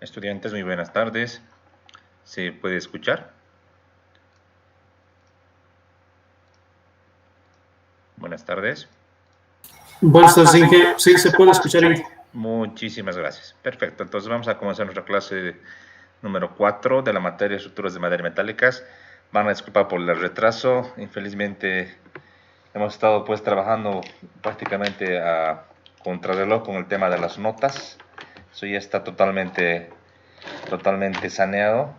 Estudiantes, muy buenas tardes. ¿Se puede escuchar? Buenas tardes. Buenas tardes, Inge. Sí, se puede escuchar, Inge. Muchísimas gracias. Perfecto, entonces vamos a comenzar nuestra clase número 4 de la materia de estructuras de madera y metálicas. Van a disculpar por el retraso. Infelizmente hemos estado pues trabajando prácticamente a contrarreloj con el tema de las notas. Eso ya está totalmente saneado.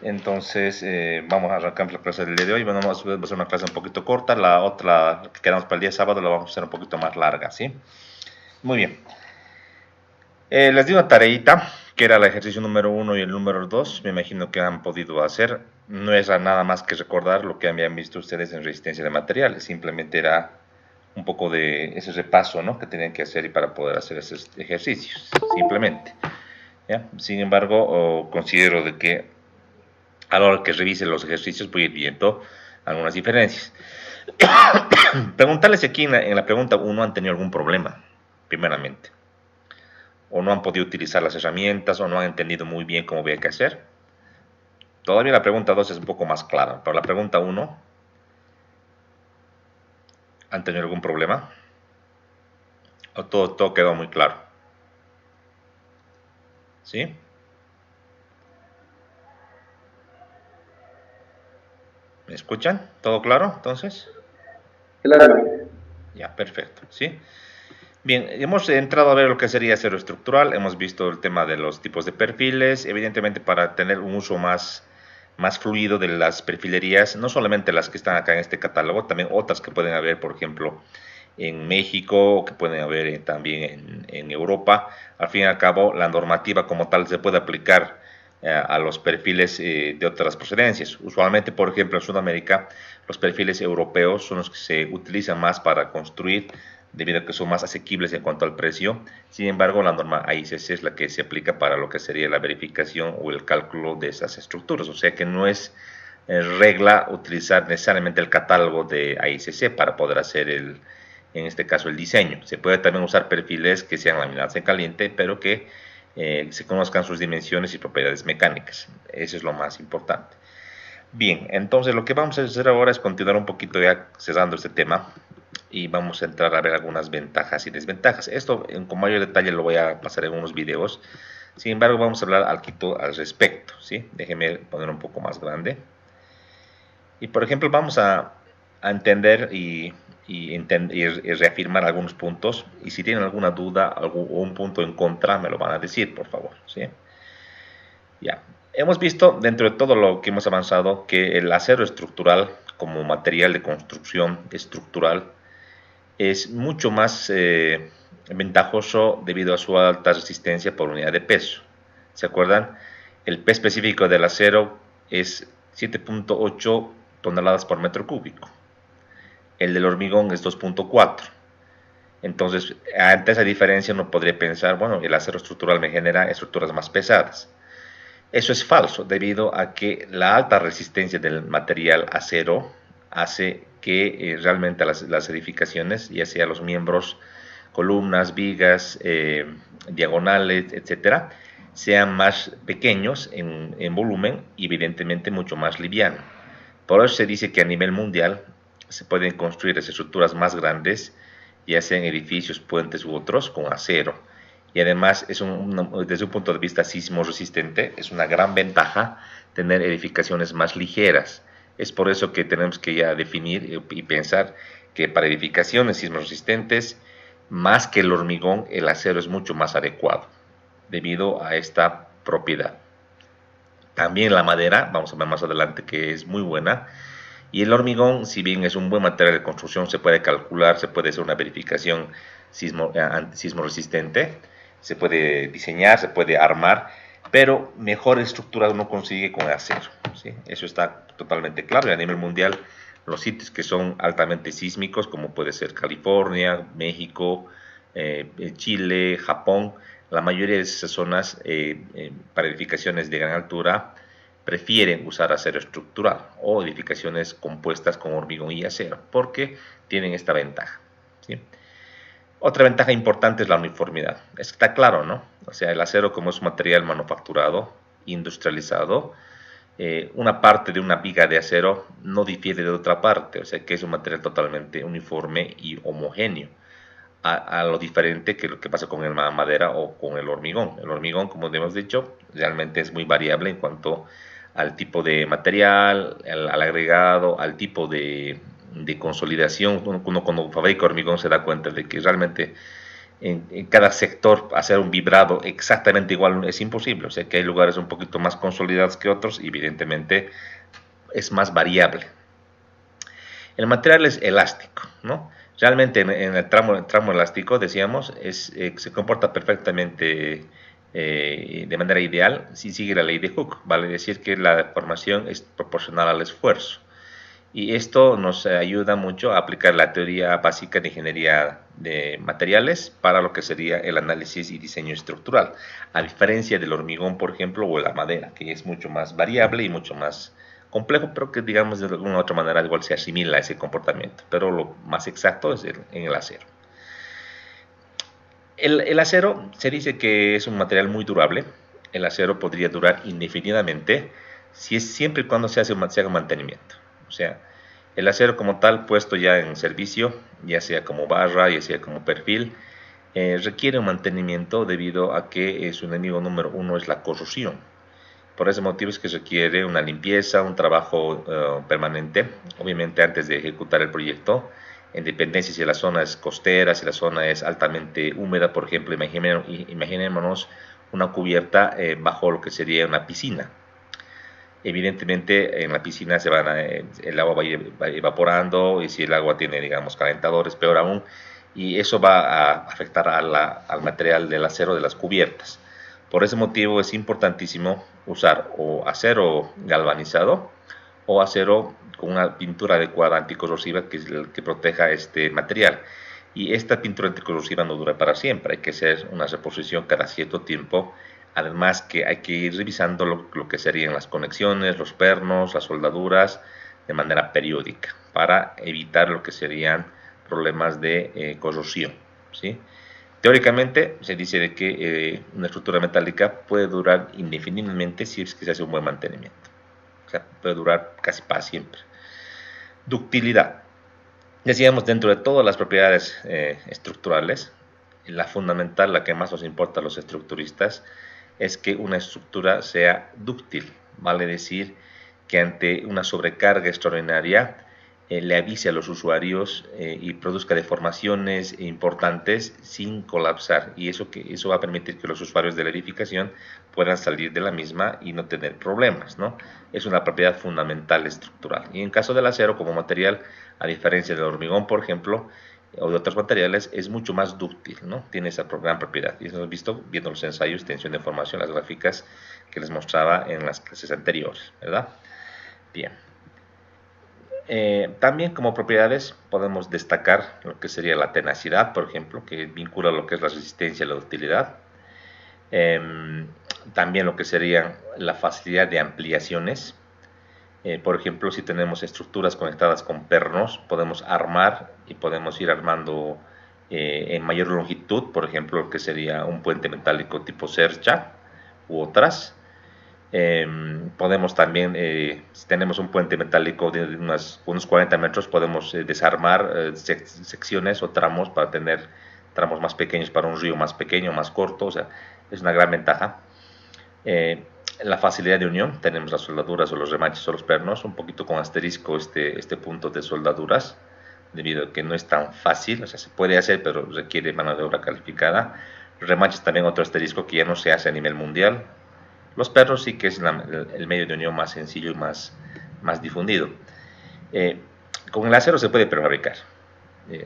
Entonces vamos a arrancar la clase del día de hoy. Bueno, vamos a hacer una clase un poquito corta. La otra que quedamos para el día sábado la vamos a hacer un poquito más larga, ¿sí? Muy bien. Les di una tareita que era el ejercicio número 1 y el número 2. Me imagino que han podido hacer. No es nada más que recordar lo que habían visto ustedes en resistencia de materiales. Simplemente era un poco de ese repaso, ¿no?, que tenían que hacer y para poder hacer esos ejercicios. Simplemente, ¿ya? Sin embargo, considero de que a la hora que revise los ejercicios voy a ir viendo algunas diferencias. Preguntarles aquí en la pregunta 1 han tenido algún problema, primeramente. O no han podido utilizar las herramientas, o no han entendido muy bien cómo había que hacer. Todavía la pregunta 2 es un poco más clara, pero la pregunta 1, ¿han tenido algún problema? ¿O todo quedó muy claro? ¿Sí? ¿Me escuchan? ¿Todo claro, entonces? Claro. Ya, perfecto, ¿sí? Bien, hemos entrado a ver lo que sería acero estructural, hemos visto el tema de los tipos de perfiles, evidentemente para tener un uso más fluido de las perfilerías, no solamente las que están acá en este catálogo, también otras que pueden haber, por ejemplo, en México, o que pueden haber también en Europa. Al fin y al cabo, la normativa como tal se puede aplicar a los perfiles de otras procedencias. Usualmente, por ejemplo, en Sudamérica, los perfiles europeos son los que se utilizan más para construir, debido a que son más asequibles en cuanto al precio. Sin embargo, la norma AICC es la que se aplica para lo que sería la verificación o el cálculo de esas estructuras. O sea que no es regla utilizar necesariamente el catálogo de AICC para poder hacer en este caso el diseño. Se puede también usar perfiles que sean laminados en caliente, pero que se conozcan sus dimensiones y propiedades mecánicas. Eso es lo más importante. Bien, entonces lo que vamos a hacer ahora es continuar un poquito ya cerrando este tema y vamos a entrar a ver algunas ventajas y desventajas. Esto con mayor detalle lo voy a pasar en unos videos. Sin embargo, vamos a hablar algo al respecto, ¿sí? Déjenme poner un poco más grande. Y por ejemplo, vamos a entender y reafirmar algunos puntos. Y si tienen alguna duda o un punto en contra, me lo van a decir, por favor, ¿sí? Ya. Hemos visto dentro de todo lo que hemos avanzado que el acero estructural como material de construcción estructural es mucho más ventajoso debido a su alta resistencia por unidad de peso. ¿Se acuerdan? El P específico del acero es 7.8 toneladas por metro cúbico. El del hormigón es 2.4. Entonces, ante esa diferencia uno podría pensar, bueno, el acero estructural me genera estructuras más pesadas. Eso es falso, debido a que la alta resistencia del material acero hace que realmente las edificaciones, ya sea los miembros, columnas, vigas, diagonales, etcétera, sean más pequeños en volumen y evidentemente mucho más livianos. Por eso se dice que a nivel mundial se pueden construir estructuras más grandes, ya sean edificios, puentes u otros, con acero. Y además, desde un punto de vista sismo resistente, es una gran ventaja tener edificaciones más ligeras. Es por eso que tenemos que ya definir y pensar que para edificaciones sismo resistentes, más que el hormigón, el acero es mucho más adecuado, debido a esta propiedad. También la madera, vamos a ver más adelante, que es muy buena. Y el hormigón, si bien es un buen material de construcción, se puede calcular, se puede hacer una verificación sismo resistente, se puede diseñar, se puede armar, pero mejor estructura uno consigue con acero, ¿sí? Eso está totalmente claro. Y a nivel mundial, los sitios que son altamente sísmicos, como puede ser California, México, Chile, Japón, la mayoría de esas zonas para edificaciones de gran altura prefieren usar acero estructural o edificaciones compuestas con hormigón y acero, porque tienen esta ventaja, ¿sí? Otra ventaja importante es la uniformidad. Está claro, ¿no? O sea, el acero como es un material manufacturado, industrializado, una parte de una viga de acero no difiere de otra parte, o sea que es un material totalmente uniforme y homogéneo, a lo diferente que lo que pasa con la madera o con el hormigón. El hormigón, como hemos dicho, realmente es muy variable en cuanto al tipo de material, al agregado, al tipo de consolidación. Uno cuando fabrica hormigón se da cuenta de que realmente en cada sector hacer un vibrado exactamente igual es imposible, o sea que hay lugares un poquito más consolidados que otros y evidentemente es más variable. El material es elástico, ¿no? Realmente en el tramo elástico, decíamos, se comporta perfectamente de manera ideal si sigue la ley de Hooke, vale decir que la deformación es proporcional al esfuerzo. Y esto nos ayuda mucho a aplicar la teoría básica de ingeniería de materiales para lo que sería el análisis y diseño estructural, a diferencia del hormigón, por ejemplo, o la madera, que es mucho más variable y mucho más complejo, pero que digamos de alguna u otra manera igual se asimila a ese comportamiento, pero lo más exacto es en el acero. El acero se dice que es un material muy durable. El acero podría durar indefinidamente si es siempre y cuando se haga mantenimiento. O sea, el acero como tal puesto ya en servicio, ya sea como barra, ya sea como perfil, requiere un mantenimiento debido a que su enemigo número uno es la corrosión. Por ese motivo es que requiere una limpieza, un trabajo permanente, obviamente antes de ejecutar el proyecto, en dependencia si la zona es costera, si la zona es altamente húmeda, por ejemplo, imaginémonos una cubierta bajo lo que sería una piscina. Evidentemente en la piscina el agua va evaporando y si el agua tiene, digamos, calentadores, peor aún, y eso va a afectar al material del acero de las cubiertas. Por ese motivo es importantísimo usar o acero galvanizado o acero con una pintura adecuada anticorrosiva que proteja este material. Y esta pintura anticorrosiva no dura para siempre, hay que hacer una reposición cada cierto tiempo. Además que hay que ir revisando lo que serían las conexiones, los pernos, las soldaduras de manera periódica para evitar lo que serían problemas de corrosión, ¿sí? Teóricamente se dice de que una estructura metálica puede durar indefinidamente si es que se hace un buen mantenimiento. O sea, puede durar casi para siempre. Ductilidad. Decíamos, dentro de todas las propiedades estructurales, la fundamental, la que más nos importa a los estructuristas, es que una estructura sea dúctil, vale decir que ante una sobrecarga extraordinaria le avise a los usuarios y produzca deformaciones importantes sin colapsar, y eso va a permitir que los usuarios de la edificación puedan salir de la misma y no tener problemas, ¿no? Es una propiedad fundamental estructural. Y en caso del acero como material, a diferencia del hormigón, por ejemplo, o de otros materiales, es mucho más dúctil, ¿no? Tiene esa gran propiedad. Y eso lo hemos visto viendo los ensayos, tensión de formación, las gráficas que les mostraba en las clases anteriores, ¿verdad? Bien. También como propiedades podemos destacar lo que sería la tenacidad, por ejemplo, que vincula lo que es la resistencia y la ductilidad. También lo que sería la facilidad de ampliaciones. Por ejemplo, si tenemos estructuras conectadas con pernos, podemos armar y podemos ir armando en mayor longitud, por ejemplo, lo que sería un puente metálico tipo cercha u otras. Podemos también, si tenemos un puente metálico de unos 40 metros, podemos desarmar secciones o tramos para tener tramos más pequeños para un río más pequeño, más corto, o sea, es una gran ventaja. La facilidad de unión, tenemos las soldaduras o los remaches o los pernos, un poquito con asterisco este punto de soldaduras, debido a que no es tan fácil, o sea, se puede hacer, pero requiere mano de obra calificada. Remaches también otro asterisco que ya no se hace a nivel mundial. Los pernos sí que es el medio de unión más sencillo y más difundido. Con el acero se puede prefabricar.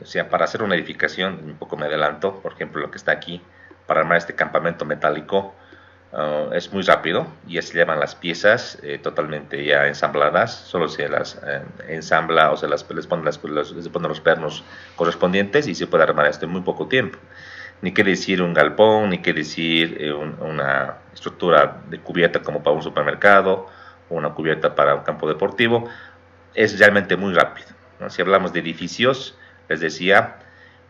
O sea, para hacer una edificación, un poco me adelanto, por ejemplo, lo que está aquí, para armar este campamento metálico, es muy rápido, ya se llevan las piezas totalmente ya ensambladas, solo se las ensambla o se les ponen los pernos correspondientes y se puede armar esto en muy poco tiempo. Ni qué decir un galpón, ni qué decir una estructura de cubierta como para un supermercado o una cubierta para un campo deportivo. Es realmente muy rápido, ¿no? Si hablamos de edificios, les decía,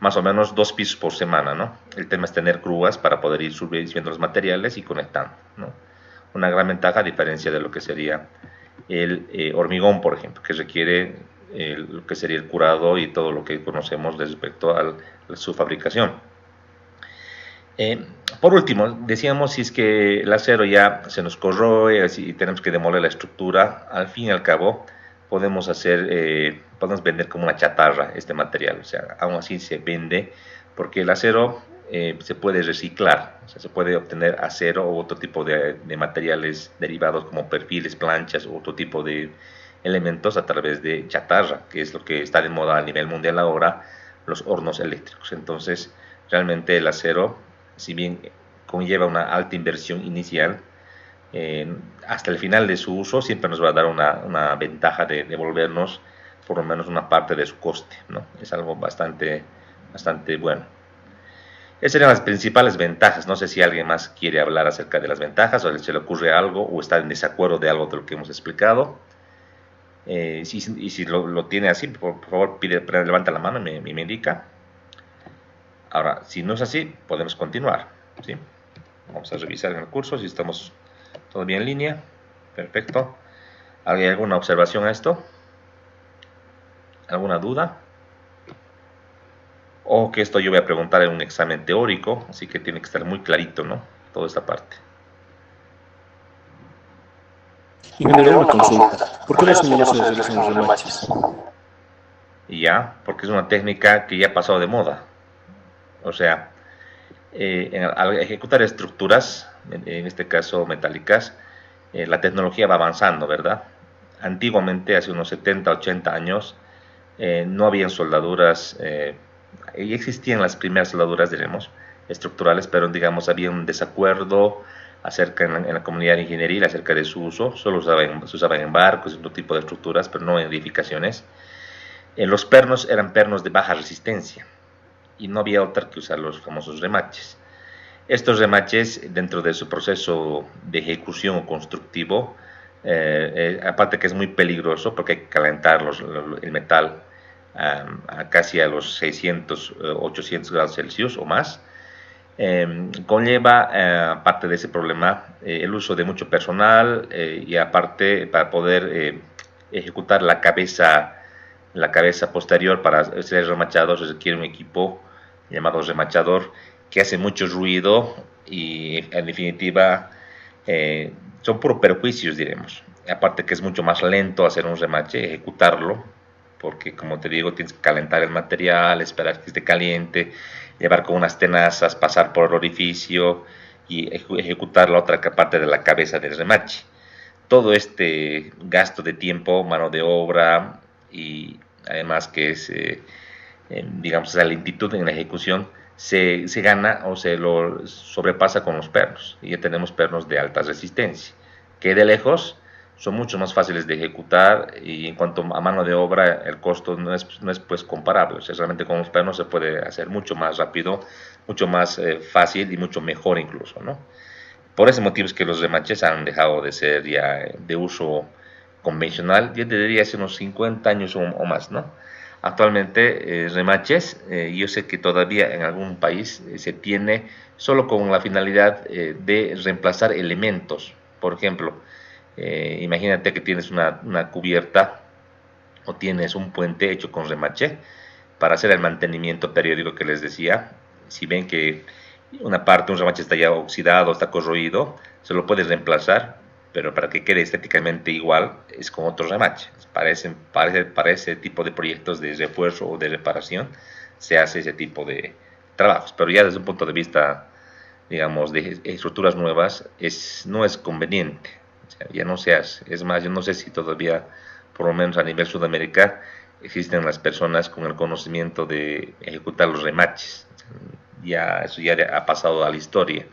más o menos 2 pisos por semana, ¿no? El tema es tener grúas para poder ir subiendo los materiales y conectando, ¿no? Una gran ventaja a diferencia de lo que sería el hormigón, por ejemplo, que requiere lo que sería el curado y todo lo que conocemos respecto a su fabricación. Por último, decíamos si es que el acero ya se nos corroe y tenemos que demoler la estructura, al fin y al cabo podemos podemos vender como una chatarra este material, o sea, aún así se vende porque el acero se puede reciclar, o sea, se puede obtener acero u otro tipo de materiales derivados como perfiles, planchas u otro tipo de elementos a través de chatarra, que es lo que está de moda a nivel mundial ahora, los hornos eléctricos. Entonces, realmente el acero, si bien conlleva una alta inversión inicial, hasta el final de su uso siempre nos va a dar una ventaja de devolvernos por lo menos una parte de su coste, ¿no? Es algo bastante bueno. Esas serían las principales ventajas. No sé si alguien más quiere hablar acerca de las ventajas o se le ocurre algo o está en desacuerdo de algo de lo que hemos explicado. Si lo tiene así, por favor, levanta la mano y me indica. Ahora, si no es así, podemos continuar, ¿sí? Vamos a revisar en el curso si estamos todavía en línea. Perfecto. ¿Hay alguna observación a esto? ¿Alguna duda? O que esto yo voy a preguntar en un examen teórico, así que tiene que estar muy clarito, ¿no? Toda esta parte. Ingeniero, una consulta. ¿Por qué los ingenieros se realizan los remaches? Ya, porque es una técnica que ya ha pasado de moda. O sea, al ejecutar estructuras, en este caso metálicas, la tecnología va avanzando, ¿verdad? Antiguamente, hace unos 70, 80 años, no habían soldaduras, y existían las primeras soldaduras, diremos, estructurales, pero digamos había un desacuerdo acerca en la comunidad ingenieril acerca de su uso, solo se usaban en barcos, en otro tipo de estructuras, pero no en edificaciones. Los pernos eran pernos de baja resistencia y no había otra que usar los famosos remaches. Estos remaches, dentro de su proceso de ejecución o constructivo, aparte que es muy peligroso porque hay que calentar el metal casi a los 600, 800 grados Celsius o más, conlleva, aparte de ese problema, el uso de mucho personal y aparte para poder ejecutar la cabeza posterior para ser remachado se requiere un equipo llamado remachador que hace mucho ruido y en definitiva son puros perjuicios, diremos. Aparte que es mucho más lento hacer un remache, ejecutarlo, porque como te digo tienes que calentar el material, esperar que esté caliente, llevar con unas tenazas, pasar por el orificio y ejecutar la otra parte de la cabeza del remache. Todo este gasto de tiempo, mano de obra y además que es, digamos, esa lentitud en la ejecución se gana o se lo sobrepasa con los pernos. Y ya tenemos pernos de alta resistencia, que de lejos son mucho más fáciles de ejecutar y en cuanto a mano de obra el costo no es pues comparable. O sea, realmente con los pernos se puede hacer mucho más rápido, mucho más fácil y mucho mejor incluso, ¿no? Por ese motivo es que los remaches han dejado de ser ya de uso convencional, yo te diría hace unos 50 años o más, ¿no? Actualmente remaches, yo sé que todavía en algún país se tiene solo con la finalidad de reemplazar elementos. Por ejemplo, imagínate que tienes una cubierta o tienes un puente hecho con remache para hacer el mantenimiento periódico que les decía. Si ven que una parte, un remache está ya oxidado, está corroído, se lo puedes reemplazar, pero para que quede estéticamente igual es con otro remache. Para ese tipo de proyectos de refuerzo o de reparación se hace ese tipo de trabajos, pero ya desde un punto de vista, digamos, de estructuras nuevas, no es conveniente, o sea, ya no se hace. Es más, yo no sé si todavía, por lo menos a nivel Sudamérica, existen las personas con el conocimiento de ejecutar los remaches. Eso ya ha pasado a la historia.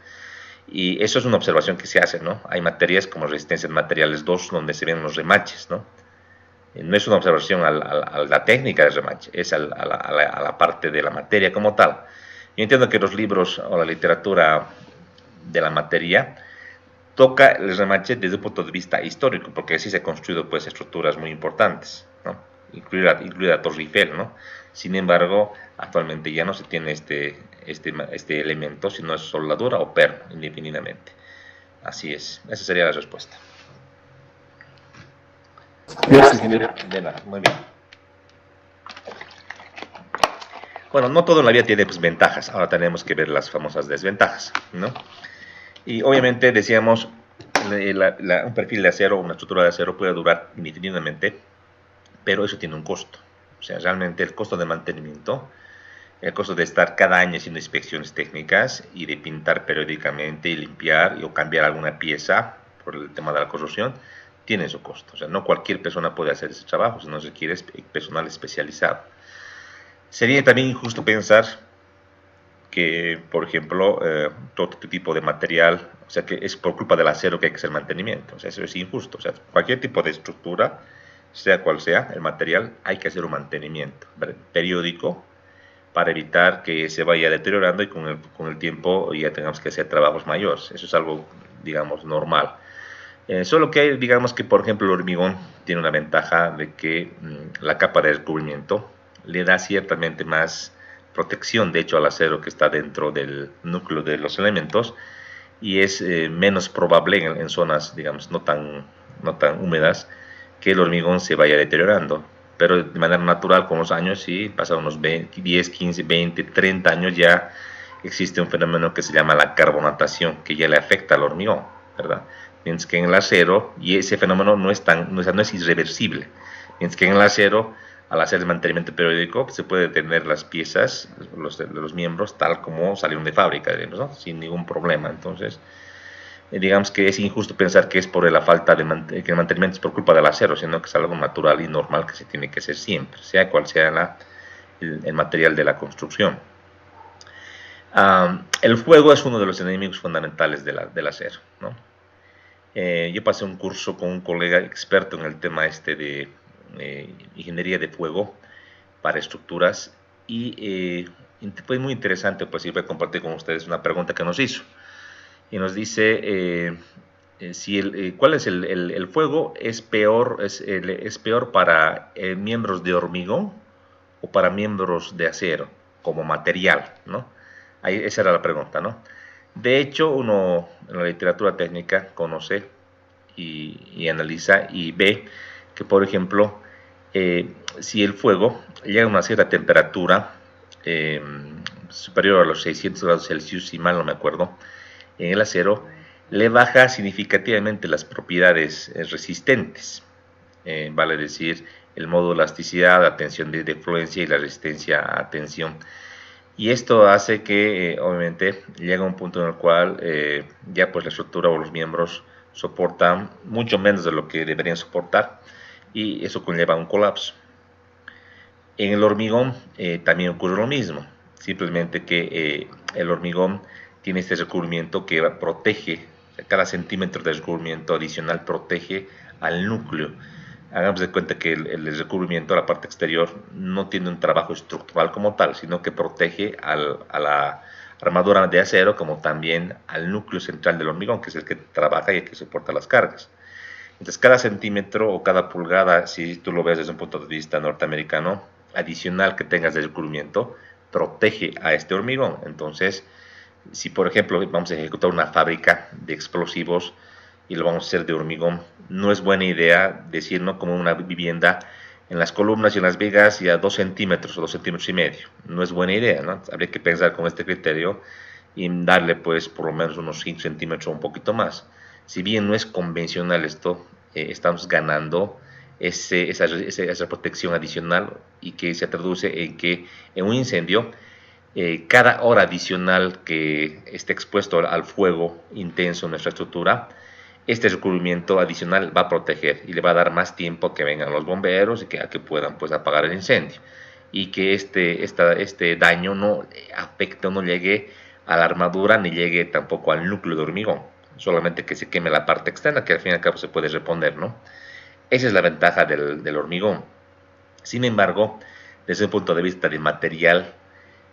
Y eso es una observación que se hace, ¿no? Hay materias como resistencia de materiales 2 donde se ven los remaches, ¿no? No es una observación a la técnica del remache, es a la parte de la materia como tal. Yo entiendo que los libros o la literatura de la materia toca el remache desde un punto de vista histórico, porque así se han construido pues estructuras muy importantes, ¿no? incluida Torre Eiffel, ¿no? Sin embargo, actualmente ya no se tiene este elemento, sino es soldadura o perno, indefinidamente. Así es, esa sería la respuesta. Gracias, ingeniero. De nada, muy bien. Bueno, no todo en la vida tiene pues, ventajas, ahora tenemos que ver las famosas desventajas, ¿no? Y obviamente decíamos, un perfil de acero, una estructura de acero puede durar indefinidamente, pero eso tiene un costo. O sea, realmente el costo de mantenimiento, el costo de estar cada año haciendo inspecciones técnicas y de pintar periódicamente y limpiar o cambiar alguna pieza por el tema de la corrosión, tiene su costo. O sea, no cualquier persona puede hacer ese trabajo, sino requiere personal especializado. Sería también injusto pensar que, por ejemplo, todo este tipo de material, o sea, que es por culpa del acero que hay que hacer mantenimiento. O sea, eso es injusto. O sea, cualquier tipo de estructura, sea cual sea el material, hay que hacer un mantenimiento periódico para evitar que se vaya deteriorando y con el tiempo ya tengamos que hacer trabajos mayores. Eso es algo, digamos, normal. Solo que hay, digamos que, por ejemplo, el hormigón tiene una ventaja de que la capa de recubrimiento le da ciertamente más protección, de hecho, al acero que está dentro del núcleo de los elementos y es menos probable en zonas, digamos, no tan húmedas que el hormigón se vaya deteriorando. Pero de manera natural, con los años, sí, pasan unos 10, 15, 20, 30 años, ya existe un fenómeno que se llama la carbonatación, que ya le afecta al hormigón, ¿verdad? Mientras que en el acero, y ese fenómeno no es irreversible, mientras que en el acero, al hacer el mantenimiento periódico, se puede tener las piezas, los miembros, tal como salieron de fábrica, ¿no? Sin ningún problema. Entonces, digamos que es injusto pensar que es por la falta que el mantenimiento es por culpa del acero, sino que es algo natural y normal que se tiene que hacer siempre, sea cual sea el material de la construcción. El fuego es uno de los enemigos fundamentales del acero, ¿no? Yo pasé un curso con un colega experto en el tema de ingeniería de fuego para estructuras y fue muy interesante, pues, y voy a compartir con ustedes una pregunta que nos hizo. Y nos dice cuál es el fuego es peor para miembros de hormigón o para miembros de acero como material, ¿no? Esa era la pregunta, ¿no? De hecho, uno en la literatura técnica conoce y analiza y ve que, por ejemplo, si el fuego llega a una cierta temperatura superior a los 600 grados Celsius, si mal no me acuerdo, en el acero le baja significativamente las propiedades resistentes, vale decir, el modo de elasticidad, la tensión de fluencia y la resistencia a tensión. Y esto hace que, obviamente, llega a un punto en el cual ya pues la estructura o los miembros soportan mucho menos de lo que deberían soportar y eso conlleva un colapso. En el hormigón también ocurre lo mismo, simplemente que el hormigón tiene este recubrimiento que protege, cada centímetro de recubrimiento adicional protege al núcleo. Hagamos de cuenta que el recubrimiento, la parte exterior, no tiene un trabajo estructural como tal, sino que protege a la armadura de acero como también al núcleo central del hormigón, que es el que trabaja y el que soporta las cargas. Entonces, cada centímetro o cada pulgada, si tú lo ves desde un punto de vista norteamericano, adicional que tengas de recubrimiento, protege a este hormigón. Entonces, si por ejemplo vamos a ejecutar una fábrica de explosivos y lo vamos a hacer de hormigón, no es buena idea decirlo como una vivienda en las columnas y en las vigas y a 2 centímetros o 2 centímetros y medio. No es buena idea, ¿no? Habría que pensar con este criterio y darle pues por lo menos unos 5 centímetros o un poquito más. Si bien no es convencional esto, estamos ganando esa protección adicional y que se traduce en que en un incendio cada hora adicional que esté expuesto al fuego intenso en nuestra estructura, este recubrimiento adicional va a proteger y le va a dar más tiempo que vengan los bomberos y que puedan pues apagar el incendio y que este daño no afecte o no llegue a la armadura ni llegue tampoco al núcleo de hormigón, solamente que se queme la parte externa que al fin y al cabo se puede reponer, ¿no? Esa es la ventaja del hormigón. Sin embargo, desde un punto de vista de material,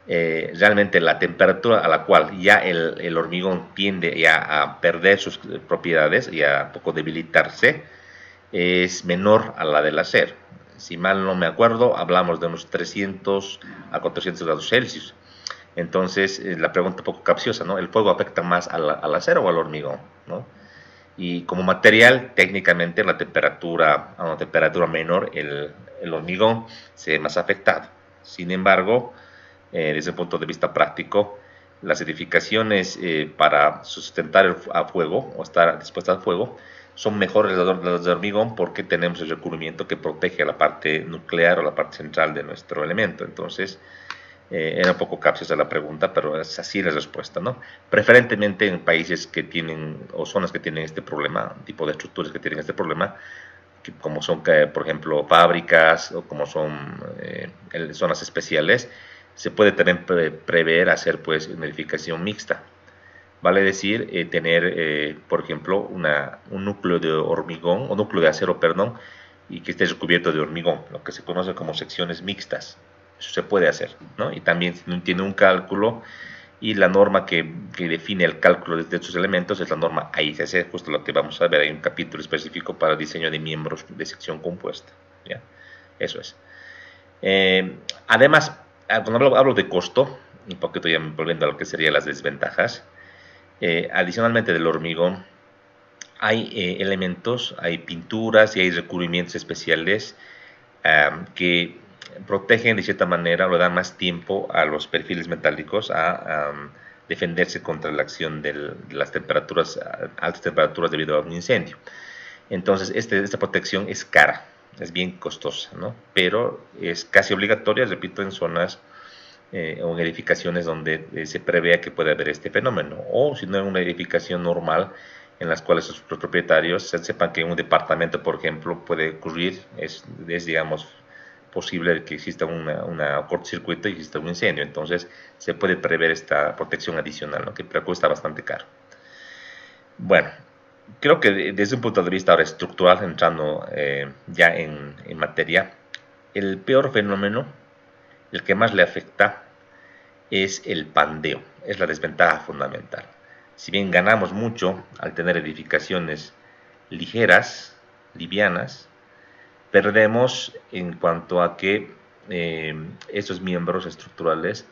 realmente la temperatura a la cual ya el hormigón tiende ya a perder sus propiedades y a poco debilitarse es menor a la del acero. Si mal no me acuerdo, hablamos de unos 300 a 400 grados Celsius. Entonces, la pregunta un poco capciosa, ¿no? ¿El fuego afecta más al acero o al hormigón? ¿No? Y como material, técnicamente, a una temperatura menor, el hormigón se ve más afectado. Sin embargo, desde un punto de vista práctico, las edificaciones para sustentar a fuego o estar dispuestas al fuego son mejores las de hormigón porque tenemos el recubrimiento que protege a la parte nuclear o la parte central de nuestro elemento. Entonces, era un poco capciosa la pregunta, pero es así la respuesta, ¿no? Preferentemente en países que tienen, o zonas que tienen este problema, tipo de estructuras que tienen este problema, como son, por ejemplo, fábricas o como son zonas especiales, se puede también prever hacer pues una edificación mixta. Vale decir, tener, por ejemplo, un núcleo de hormigón, o núcleo de acero, perdón, y que esté recubierto de hormigón, lo que se conoce como secciones mixtas. Eso se puede hacer, ¿no? Y también tiene un cálculo, y la norma que define el cálculo de estos elementos es la norma AICC, justo lo que vamos a ver. Hay un capítulo específico para el diseño de miembros de sección compuesta, ¿ya? Eso es. Además, cuando hablo de costo, un poquito ya volviendo a lo que serían las desventajas, adicionalmente del hormigón, hay elementos, hay pinturas y hay recubrimientos especiales que protegen de cierta manera o le dan más tiempo a los perfiles metálicos a defenderse contra la acción de las temperaturas, altas temperaturas debido a un incendio. Entonces, esta protección es cara, es bien costosa, ¿no? Pero es casi obligatoria, repito, en zonas o en edificaciones donde se prevea que puede haber este fenómeno, o si no en una edificación normal en las cuales los propietarios sepan que en un departamento, por ejemplo, puede ocurrir, digamos, posible que exista una cortocircuito y exista un incendio. Entonces se puede prever esta protección adicional, ¿no? Que pero cuesta bastante caro. Bueno, creo que desde un punto de vista ahora estructural, entrando ya en materia, el peor fenómeno, el que más le afecta, es el pandeo, es la desventaja fundamental. Si bien ganamos mucho al tener edificaciones ligeras, livianas, perdemos en cuanto a que esos miembros estructurales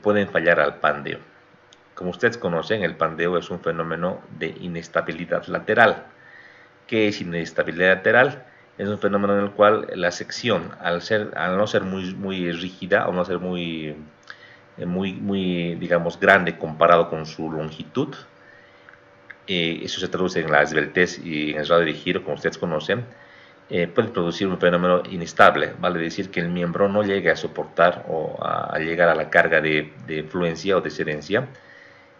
pueden fallar al pandeo. Como ustedes conocen, el pandeo es un fenómeno de inestabilidad lateral. ¿Qué es inestabilidad lateral? Es un fenómeno en el cual la sección, al no ser muy rígida o no ser muy, digamos, grande comparado con su longitud, eso se traduce en la esbeltez y en el radio de giro, como ustedes conocen, puede producir un fenómeno inestable, vale decir que el miembro no llegue a soportar o a llegar a la carga de fluencia o de excedencia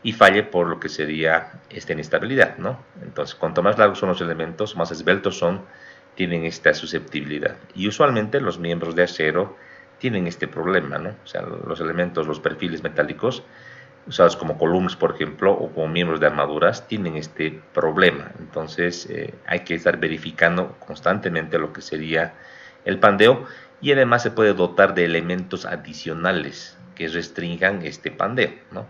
y falle por lo que sería esta inestabilidad, ¿no? Entonces, cuanto más largos son los elementos, más esbeltos tienen esta susceptibilidad. Y usualmente los miembros de acero tienen este problema, ¿no? O sea, los elementos, los perfiles metálicos, usados como columnas, por ejemplo, o como miembros de armaduras, tienen este problema. Entonces, hay que estar verificando constantemente lo que sería el pandeo, y además se puede dotar de elementos adicionales que restrinjan este pandeo, ¿no?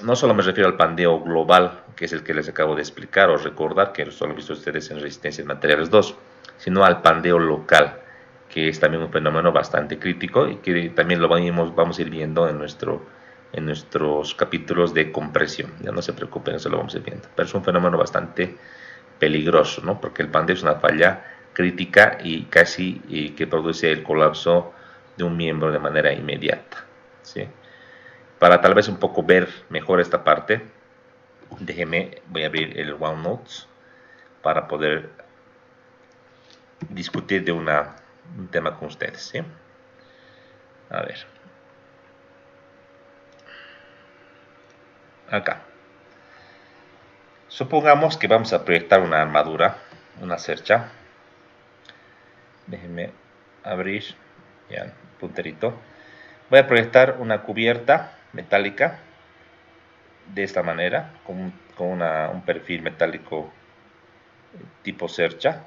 No solo me refiero al pandeo global, que es el que les acabo de explicar o recordar, que solo han visto ustedes en Resistencia en Materiales 2, sino al pandeo local, que es también un fenómeno bastante crítico y que también lo vamos a ir viendo en nuestros capítulos de compresión. Ya no se preocupen, eso lo vamos a ir viendo. Pero es un fenómeno bastante peligroso, ¿no? Porque el pandeo es una falla crítica y casi que produce el colapso de un miembro de manera inmediata, ¿sí? Para tal vez un poco ver mejor esta parte, voy a abrir el OneNote para poder discutir de un tema con ustedes, ¿sí? A ver. Acá. Supongamos que vamos a proyectar una armadura, una cercha. Déjenme abrir ya el punterito. Voy a proyectar una cubierta metálica de esta manera, con un perfil metálico tipo cercha.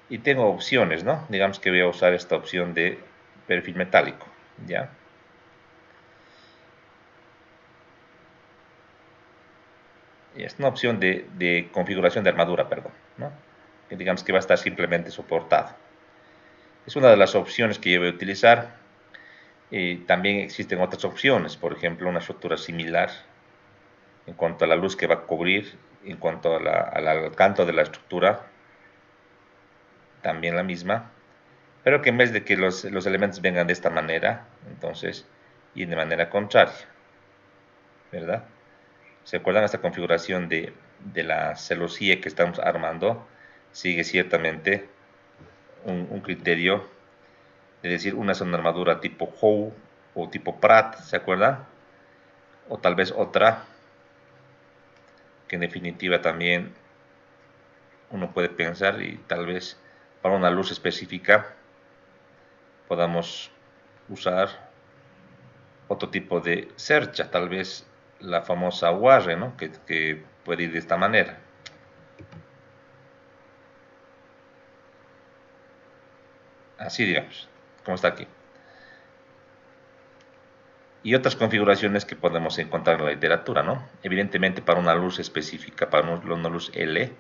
Y tengo opciones, ¿no? Digamos que voy a usar esta opción de perfil metálico, ¿ya? Es una opción de configuración de armadura, perdón, ¿no? Que digamos que va a estar simplemente soportado. Es una de las opciones que yo voy a utilizar. También existen otras opciones, por ejemplo, una estructura similar en cuanto a la luz que va a cubrir, en cuanto al canto de la estructura, también la misma, pero que en vez de que los elementos vengan de esta manera, entonces, y de manera contraria, ¿verdad? ¿Se acuerdan? Esta configuración de la celosía que estamos armando sigue ciertamente un criterio, es decir, una es una armadura tipo Howe o tipo Pratt, ¿se acuerdan? O tal vez otra, que en definitiva también uno puede pensar y tal vez para una luz específica podamos usar otro tipo de cercha, tal vez la famosa Warre, ¿no? que puede ir de esta manera. Así digamos, como está aquí. Y otras configuraciones que podemos encontrar en la literatura, ¿no? Evidentemente para una luz específica, para una luz L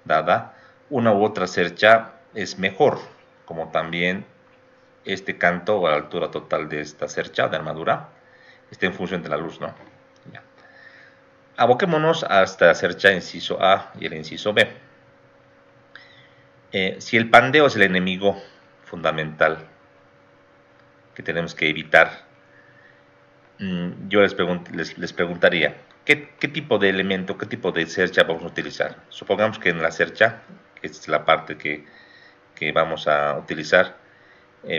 dada, una u otra cercha es mejor, como también este canto o la altura total de esta cercha de armadura está en función de la luz, ¿no? Ya. Aboquémonos a esta cercha inciso A y el inciso B. Si el pandeo es el enemigo fundamental que tenemos que evitar, yo les preguntaría, ¿qué tipo de elemento, qué tipo de cercha vamos a utilizar? Supongamos que en la cercha, que es la parte que vamos a utilizar,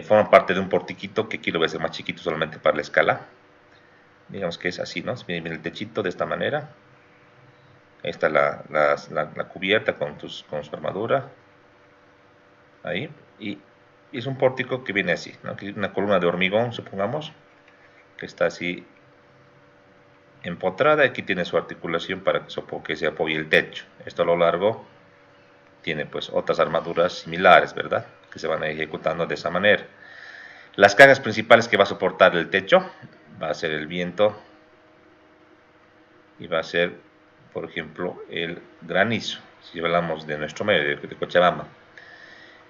forma parte de un portiquito que aquí lo voy a hacer más chiquito solamente para la escala. Digamos que es así, ¿no? Viene el techito de esta manera. Ahí está la cubierta con su armadura. Ahí. Y es un pórtico que viene así, ¿no? Aquí una columna de hormigón, supongamos, que está así empotrada. Aquí tiene su articulación para que se apoye el techo. Esto a lo largo tiene pues otras armaduras similares, ¿verdad? Que se van a ir ejecutando de esa manera. Las cargas principales que va a soportar el techo va a ser el viento y va a ser, por ejemplo, el granizo, si hablamos de nuestro medio, de Cochabamba.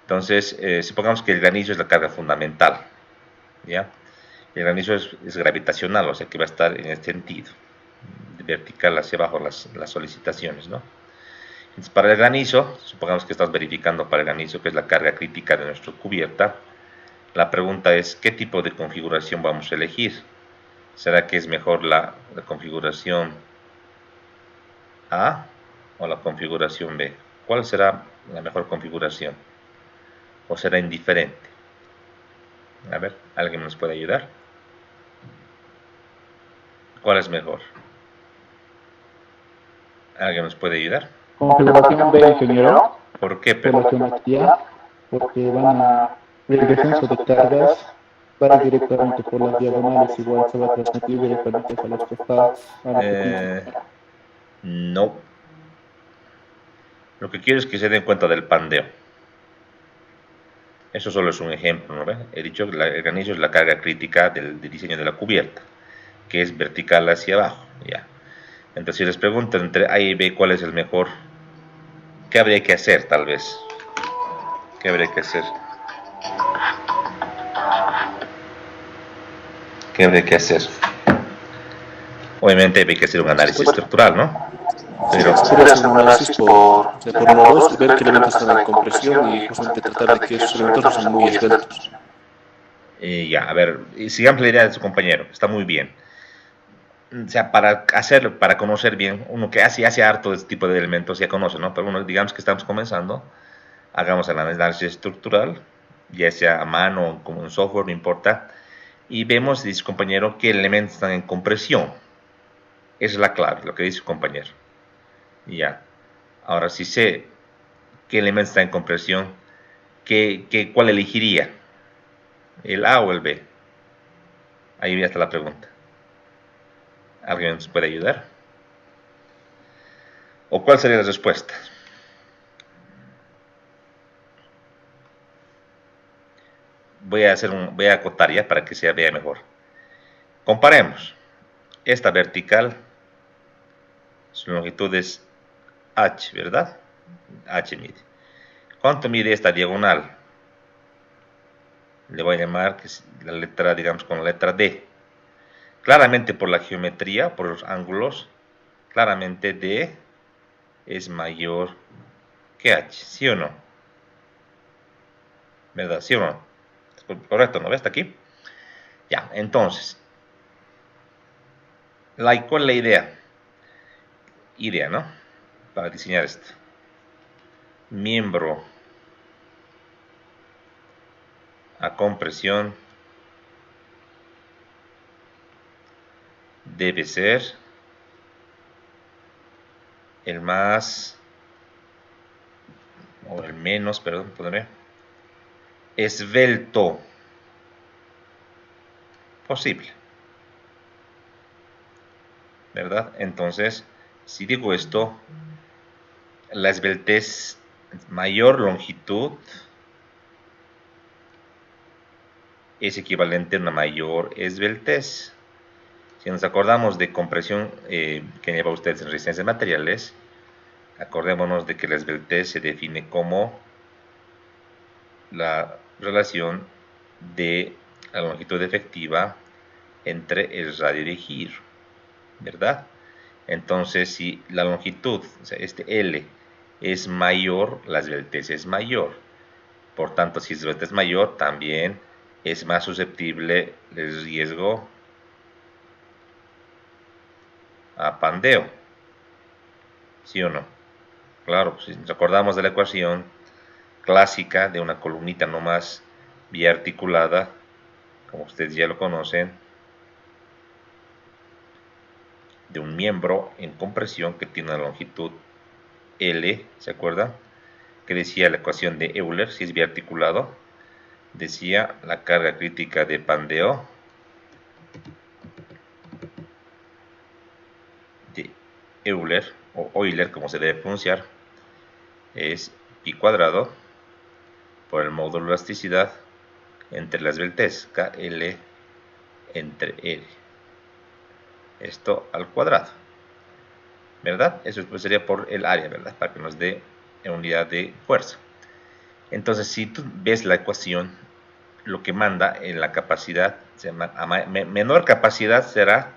Entonces, supongamos que el granizo es la carga fundamental, ¿ya? El granizo es gravitacional, o sea que va a estar en este sentido, vertical hacia abajo las solicitaciones, ¿no? Entonces, para el granizo, supongamos que estás verificando para el granizo, que es la carga crítica de nuestra cubierta, la pregunta es, ¿qué tipo de configuración vamos a elegir? ¿Será que es mejor la configuración A o la configuración B? ¿Cuál será la mejor configuración? ¿O será indiferente? A ver, ¿alguien nos puede ayudar? ¿Cuál es mejor? ¿Alguien nos puede ayudar? Configuración B, ingeniero, ¿Por qué, por la pero? geometría, porque el descenso de cargas va a ir directamente por las diagonales, igual se va a transmitir directamente a los costados, a la Eh, no. Lo que quiero es que se den cuenta del pandeo. Eso solo es un ejemplo, ¿no ve? He dicho que el granizo es la carga crítica del diseño de la cubierta, que es vertical hacia abajo, ya. Entonces, si les pregunto entre A y B cuál es el mejor, ¿qué habría que hacer tal vez? ¿Qué habría que hacer? ¿Qué habría que hacer? Obviamente hay que hacer un análisis estructural, ¿no? Sí, Pero, se podría hacer un análisis por uno o dos, ver qué elementos están en compresión y justamente tratar de que esos elementos no sean muy esbeltos. ya, a ver, sigamos la idea de su compañero, está muy bien. O sea, para conocer bien, uno que hace harto de este tipo de elementos ya conoce, ¿no? Pero uno, digamos que estamos comenzando, hagamos el análisis estructural, ya sea a mano o como un software, no importa, y vemos, dice su compañero, qué elementos están en compresión. Esa es la clave, lo que dice su compañero. Ya. Ahora, si sé qué elemento está en compresión, ¿cuál elegiría? ¿El A o el B? Ahí ya está la pregunta. ¿Alguien nos puede ayudar? ¿O cuál sería la respuesta? Voy a acotar ya para que se vea mejor. Comparemos esta vertical Su longitud es h, ¿verdad? H mide. ¿Cuánto mide esta diagonal? Le voy a llamar que es la letra, digamos, con la letra D. Claramente por la geometría, por los ángulos, claramente D es mayor que H, ¿sí o no? ¿Verdad? ¿Sí o no? Correcto, ¿no ves? Hasta aquí. Ya, entonces, ¿cuál es la idea? ¿No? Para diseñar esto. Miembro a compresión debe ser el más, o el menos, perdón, pondré, esbelto posible, ¿verdad? Entonces, si digo esto, la esbeltez, mayor longitud es equivalente a una mayor esbeltez. Si nos acordamos de compresión que lleva ustedes en resistencia de materiales, acordémonos de que la esbeltez se define como la relación de la longitud efectiva entre el radio de giro, ¿verdad? Entonces, si la longitud, o sea, este L, es mayor, la esbeltez es mayor. Por tanto, si la esbeltez es mayor, también es más susceptible el riesgo a pandeo. ¿Sí o no? Claro, si nos acordamos de la ecuación clásica de una columnita nomás biarticulada, como ustedes ya lo conocen, de un miembro en compresión que tiene una longitud L, ¿se acuerdan? Que decía la ecuación de Euler, si es biarticulado, decía la carga crítica de pandeo de Euler, o Euler, como se debe pronunciar, es pi cuadrado por el módulo de elasticidad entre la esbeltez, KL entre L. Esto al cuadrado, ¿verdad? Eso pues sería por el área, ¿verdad? Para que nos dé unidad de fuerza. Entonces, si tú ves la ecuación, lo que manda en la capacidad, menor capacidad será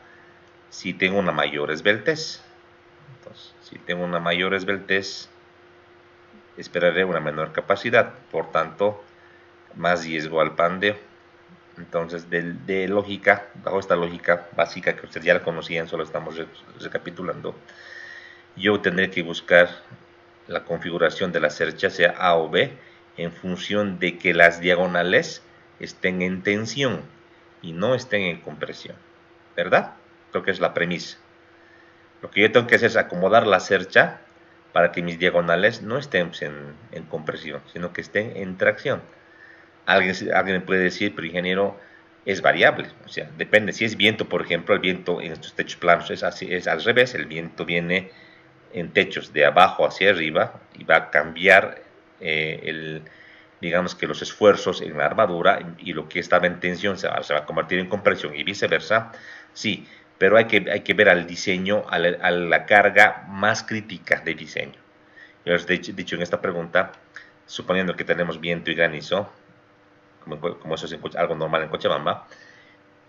si tengo una mayor esbeltez. Entonces, si tengo una mayor esbeltez, esperaré una menor capacidad, por tanto, más riesgo al pandeo. Entonces, de lógica, bajo esta lógica básica que ustedes ya la conocían, solo estamos recapitulando, yo tendré que buscar la configuración de la cercha, sea A o B, en función de que las diagonales estén en tensión y no estén en compresión, ¿verdad? Creo que es la premisa. Lo que yo tengo que hacer es acomodar la cercha para que mis diagonales no estén en compresión, sino que estén en tracción. Alguien me puede decir, pero ingeniero, es variable, o sea, depende. Si es viento, por ejemplo, el viento en estos techos planos es al revés, el viento viene en techos de abajo hacia arriba y va a cambiar digamos que los esfuerzos en la armadura y lo que estaba en tensión se va a convertir en compresión y viceversa. Sí, pero hay que ver al diseño, a la carga más crítica de diseño. Yo les he dicho en esta pregunta, suponiendo que tenemos viento y granizo, como eso es algo normal en Cochabamba,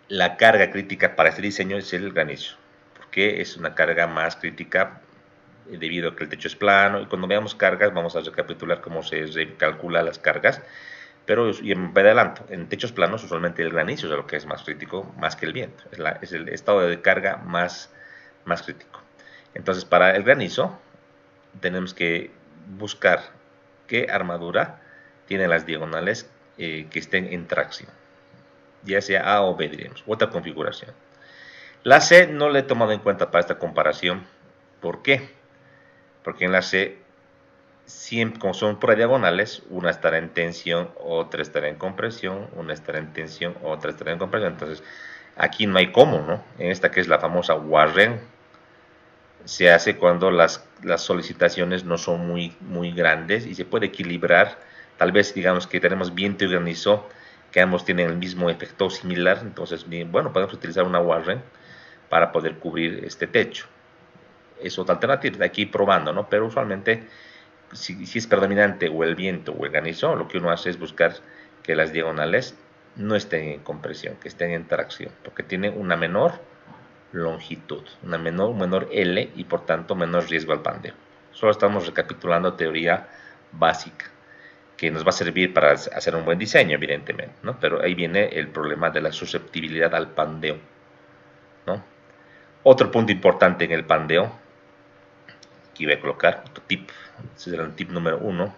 la carga crítica para este diseño es el granizo, porque es una carga más crítica debido a que el techo es plano, y cuando veamos cargas vamos a recapitular cómo se calcula las cargas, pero y me adelanto, en techos planos usualmente el granizo es lo que es más crítico, más que el viento, es el estado de carga más crítico. Entonces, para el granizo tenemos que buscar qué armadura tiene las diagonales que estén en tracción, ya sea A o B, diremos, otra configuración. La C no la he tomado en cuenta para esta comparación. ¿Por qué? Porque en la C, siempre, como son por diagonales, una estará en tensión, otra estará en compresión, una estará en tensión, otra estará en compresión. Entonces, aquí no hay cómo, ¿no? En esta que es la famosa Warren, se hace cuando las solicitaciones no son muy grandes y se puede equilibrar. Tal vez digamos que tenemos viento y granizo, que ambos tienen el mismo efecto similar, entonces, bueno, podemos utilizar una Warren para poder cubrir este techo. es otra alternativa, de aquí probando, ¿no? Pero usualmente, si es predominante o el viento o el granizo, lo que uno hace es buscar que las diagonales no estén en compresión, que estén en tracción, porque tienen una menor longitud, un menor L y por tanto menor riesgo al pandeo. Solo estamos recapitulando teoría básica que nos va a servir para hacer un buen diseño, evidentemente, ¿no? Pero ahí viene el problema de la susceptibilidad al pandeo, ¿no? Otro punto importante en el pandeo, aquí voy a colocar otro tip, ese será el tip número 1,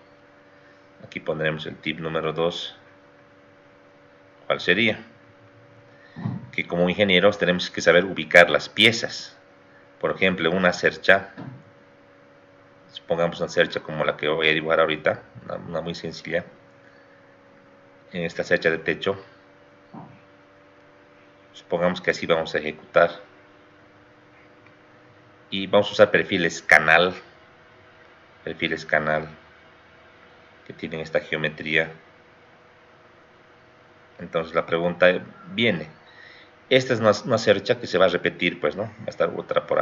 aquí pondremos el tip número 2, ¿cuál sería? Que como ingenieros tenemos que saber ubicar las piezas. Por ejemplo, una cercha, supongamos una cercha como la que voy a dibujar ahorita, una muy sencilla. En esta cercha de techo, supongamos que así vamos a ejecutar. Y vamos a usar perfiles canal que tienen esta geometría. Entonces la pregunta viene, esta es una cercha que se va a repetir, pues, ¿no? Va a estar otra por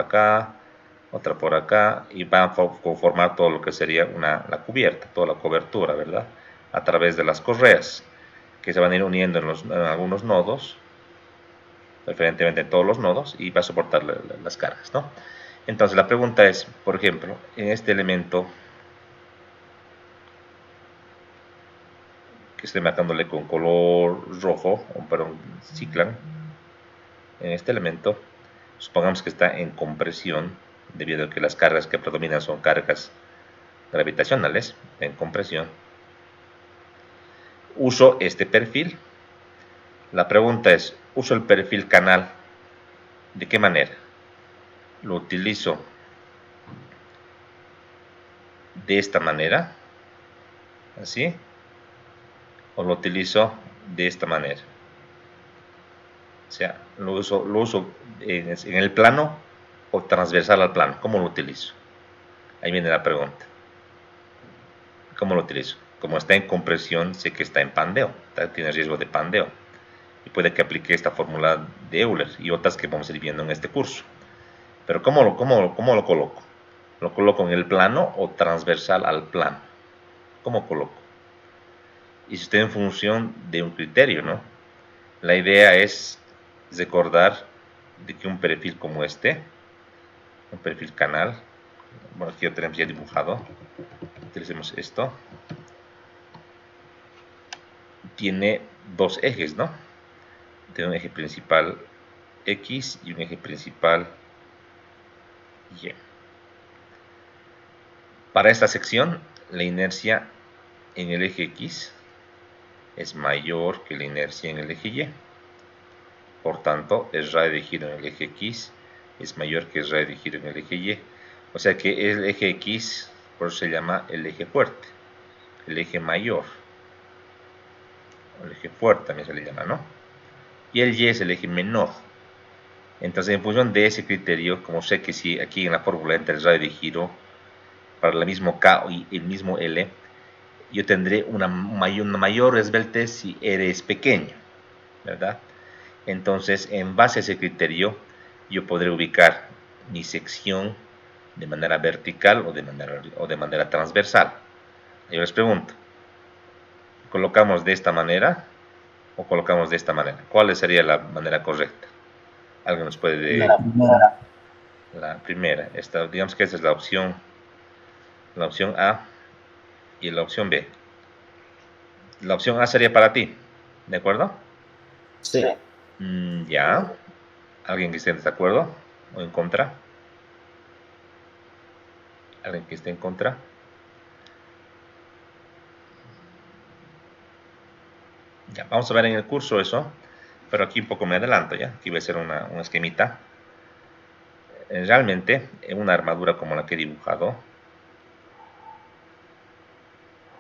acá, y va a conformar todo lo que sería la cubierta, toda la cobertura, ¿verdad? A través de las correas, que se van a ir uniendo en algunos nodos, preferentemente en todos los nodos, y va a soportar las cargas, ¿no? Entonces la pregunta es, por ejemplo, en este elemento, que estoy marcándole con color rojo, perdón, ciclan, en este elemento, supongamos que está en compresión, debido a que las cargas que predominan son cargas gravitacionales, en compresión. Uso este perfil. La pregunta es, ¿uso el perfil canal? ¿De qué manera? Lo utilizo de esta manera, así, o lo utilizo de esta manera. O sea, lo uso en el plano o transversal al plano. ¿Cómo lo utilizo? Ahí viene la pregunta. ¿Cómo lo utilizo? Como está en compresión, sé que está en pandeo, tiene riesgo de pandeo. Y puede que aplique esta fórmula de Euler y otras que vamos a ir viendo en este curso. Pero ¿cómo lo coloco? ¿Lo coloco en el plano o transversal al plano? ¿Cómo coloco? Y si estoy en función de un criterio, ¿no? La idea es recordar de que un perfil como este, un perfil canal, bueno, aquí lo tenemos ya dibujado, utilicemos esto, tiene dos ejes, ¿no? Tiene un eje principal X y un eje principal Y. Para esta sección, la inercia en el eje X es mayor que la inercia en el eje Y. Por tanto, el radio de giro en el eje X es mayor que el radio de giro en el eje Y. O sea que el eje X, por eso se llama el eje fuerte, el eje mayor. El eje fuerte también se le llama, ¿no? Y el Y es el eje menor. Entonces, en función de ese criterio, como sé que si aquí en la fórmula entra el radio de giro para el mismo K y el mismo L, yo tendré una mayor esbeltez si R es pequeño, ¿verdad? Entonces, en base a ese criterio, yo podré ubicar mi sección de manera vertical o de manera transversal. Yo les pregunto, ¿colocamos de esta manera o colocamos de esta manera? ¿Cuál sería la manera correcta? ¿Alguien nos puede...? La primera. La primera. Digamos que esta es la opción A y la opción B. La opción A sería para ti, ¿de acuerdo? Sí. Ya. ¿Alguien que esté en desacuerdo o en contra? ¿Alguien que esté en contra? Ya, vamos a ver en el curso eso, pero aquí un poco me adelanto, ¿ya? Aquí voy a hacer un esquemita. Realmente, en una armadura como la que he dibujado,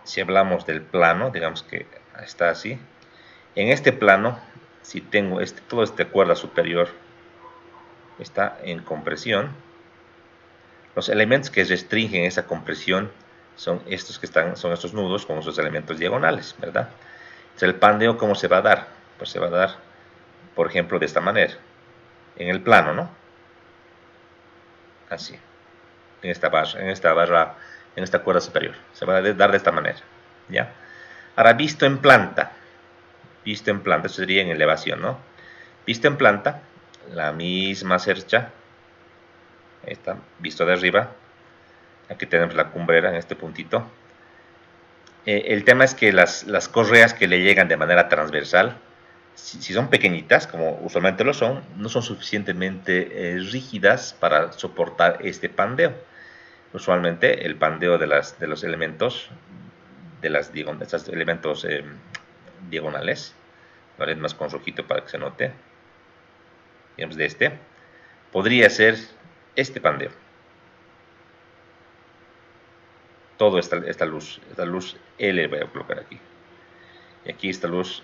si hablamos del plano, digamos que está así. En este plano, si tengo toda esta cuerda superior está en compresión, los elementos que restringen esa compresión son estos nudos con esos elementos diagonales, ¿verdad? Entonces, el pandeo, ¿cómo se va a dar? Pues se va a dar, por ejemplo, de esta manera, en el plano, ¿no? Así. en esta cuerda superior. Se va a dar de esta manera, ¿ya? Ahora, visto en planta, eso sería en elevación, ¿no? Visto en planta, la misma cercha, está visto de arriba. Aquí tenemos la cumbrera en este puntito. El tema es que las correas que le llegan de manera transversal, si son pequeñitas, como usualmente lo son, no son suficientemente rígidas para soportar este pandeo. Usualmente el pandeo de los elementos, estos elementos diagonales, lo haré más con rojito para que se note, digamos de este, podría ser este pandeo. Toda esta luz L voy a colocar aquí. Y aquí esta luz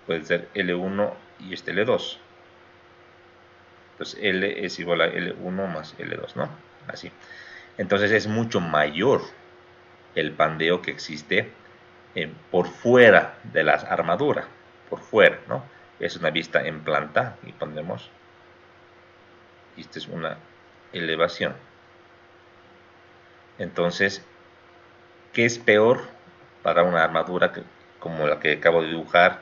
puede ser L1 y este L2. Entonces L es igual a L1 más L2, ¿no? Así. Entonces es mucho mayor el pandeo que existe por fuera de la armadura. Por fuera, ¿no? Es una vista en planta y pondremos. Y esta es una elevación. Entonces, ¿qué es peor para una armadura como la que acabo de dibujar?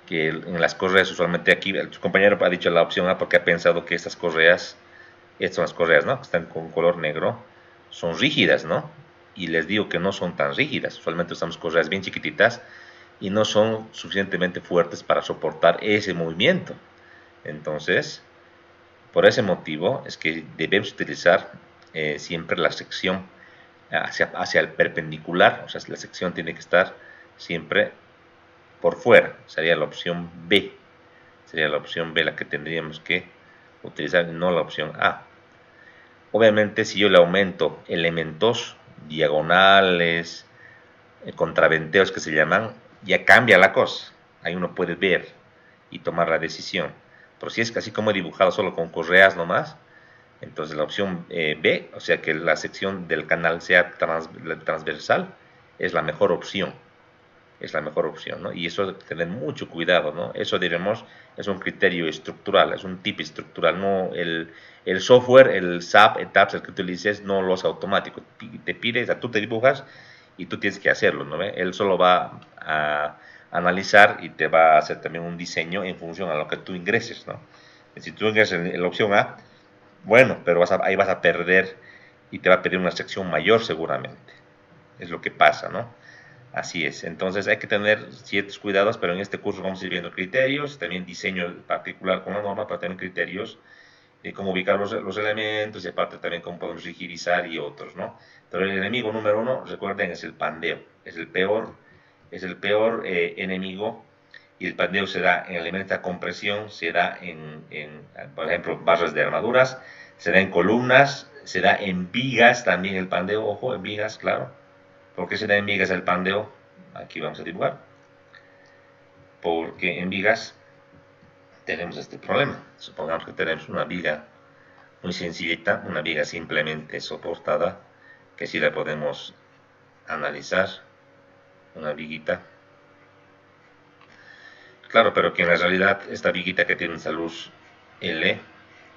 Que en las correas usualmente aquí, su compañero ha dicho la opción A porque ha pensado que estas son las correas, ¿no? Que están con color negro, son rígidas, ¿no? Y les digo que no son tan rígidas, usualmente usamos correas bien chiquititas y no son suficientemente fuertes para soportar ese movimiento. Entonces, por ese motivo es que debemos utilizar siempre la sección hacia el perpendicular, o sea, la sección tiene que estar siempre por fuera, sería la opción B, la que tendríamos que utilizar, no la opción A. Obviamente, si yo le aumento elementos diagonales, contraventeos que se llaman, ya cambia la cosa, ahí uno puede ver y tomar la decisión. Pero si es casi como he dibujado solo con correas nomás, entonces la opción B, o sea que la sección del canal sea transversal, es la mejor opción. ¿No? Y eso hay que tener mucho cuidado, ¿no? Eso diremos, es un criterio estructural, es un tip estructural, no el software, el SAP, ETAPS, el que utilices, no lo hace automático, te pide, o sea, tú te dibujas y tú tienes que hacerlo, ¿no? Él solo va a analizar y te va a hacer también un diseño en función a lo que tú ingreses, ¿no? Si tú ingresas en la opción A, bueno, pero ahí vas a perder y te va a pedir una sección mayor seguramente. Es lo que pasa, ¿no? Así es. Entonces hay que tener ciertos cuidados, pero en este curso vamos a ir viendo criterios, también diseño particular con la norma, pero también criterios de cómo ubicar los elementos y aparte también cómo podemos rigidizar y otros, ¿no? Pero el enemigo número uno, recuerden, es el pandeo. Es el peor enemigo. Y el pandeo se da en elementos de compresión, se da por ejemplo, barras de armaduras, se da en columnas, se da en vigas también el pandeo, ojo, en vigas, claro. ¿Por qué se da en vigas el pandeo? Aquí vamos a dibujar. Porque en vigas tenemos este problema. Supongamos que tenemos una viga muy sencillita, una viga simplemente soportada, que sí la podemos analizar, una viguita. Claro, pero que en la realidad esta viguita que tiene esa luz L,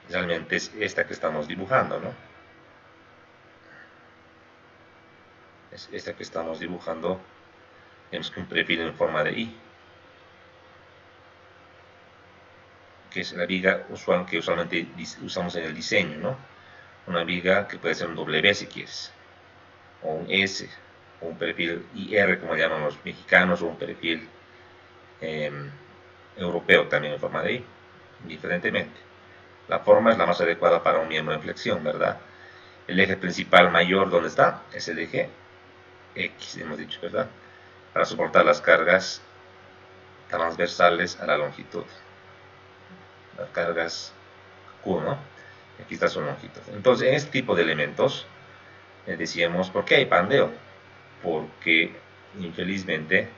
realmente es esta que estamos dibujando, ¿no? Es esta que estamos dibujando, tenemos que un perfil en forma de I, que es la viga usual que usualmente usamos en el diseño, ¿no? Una viga que puede ser un W si quieres, o un S, o un perfil IR como llaman los mexicanos, o un perfil europeo también en forma de I, diferentemente. La forma es la más adecuada para un miembro en flexión, ¿verdad? El eje principal mayor, ¿dónde está? Es el eje X, hemos dicho, ¿verdad? Para soportar las cargas transversales a la longitud. Las cargas Q, ¿no? Aquí está su longitud. Entonces, en este tipo de elementos, decíamos, ¿por qué hay pandeo? Porque, infelizmente,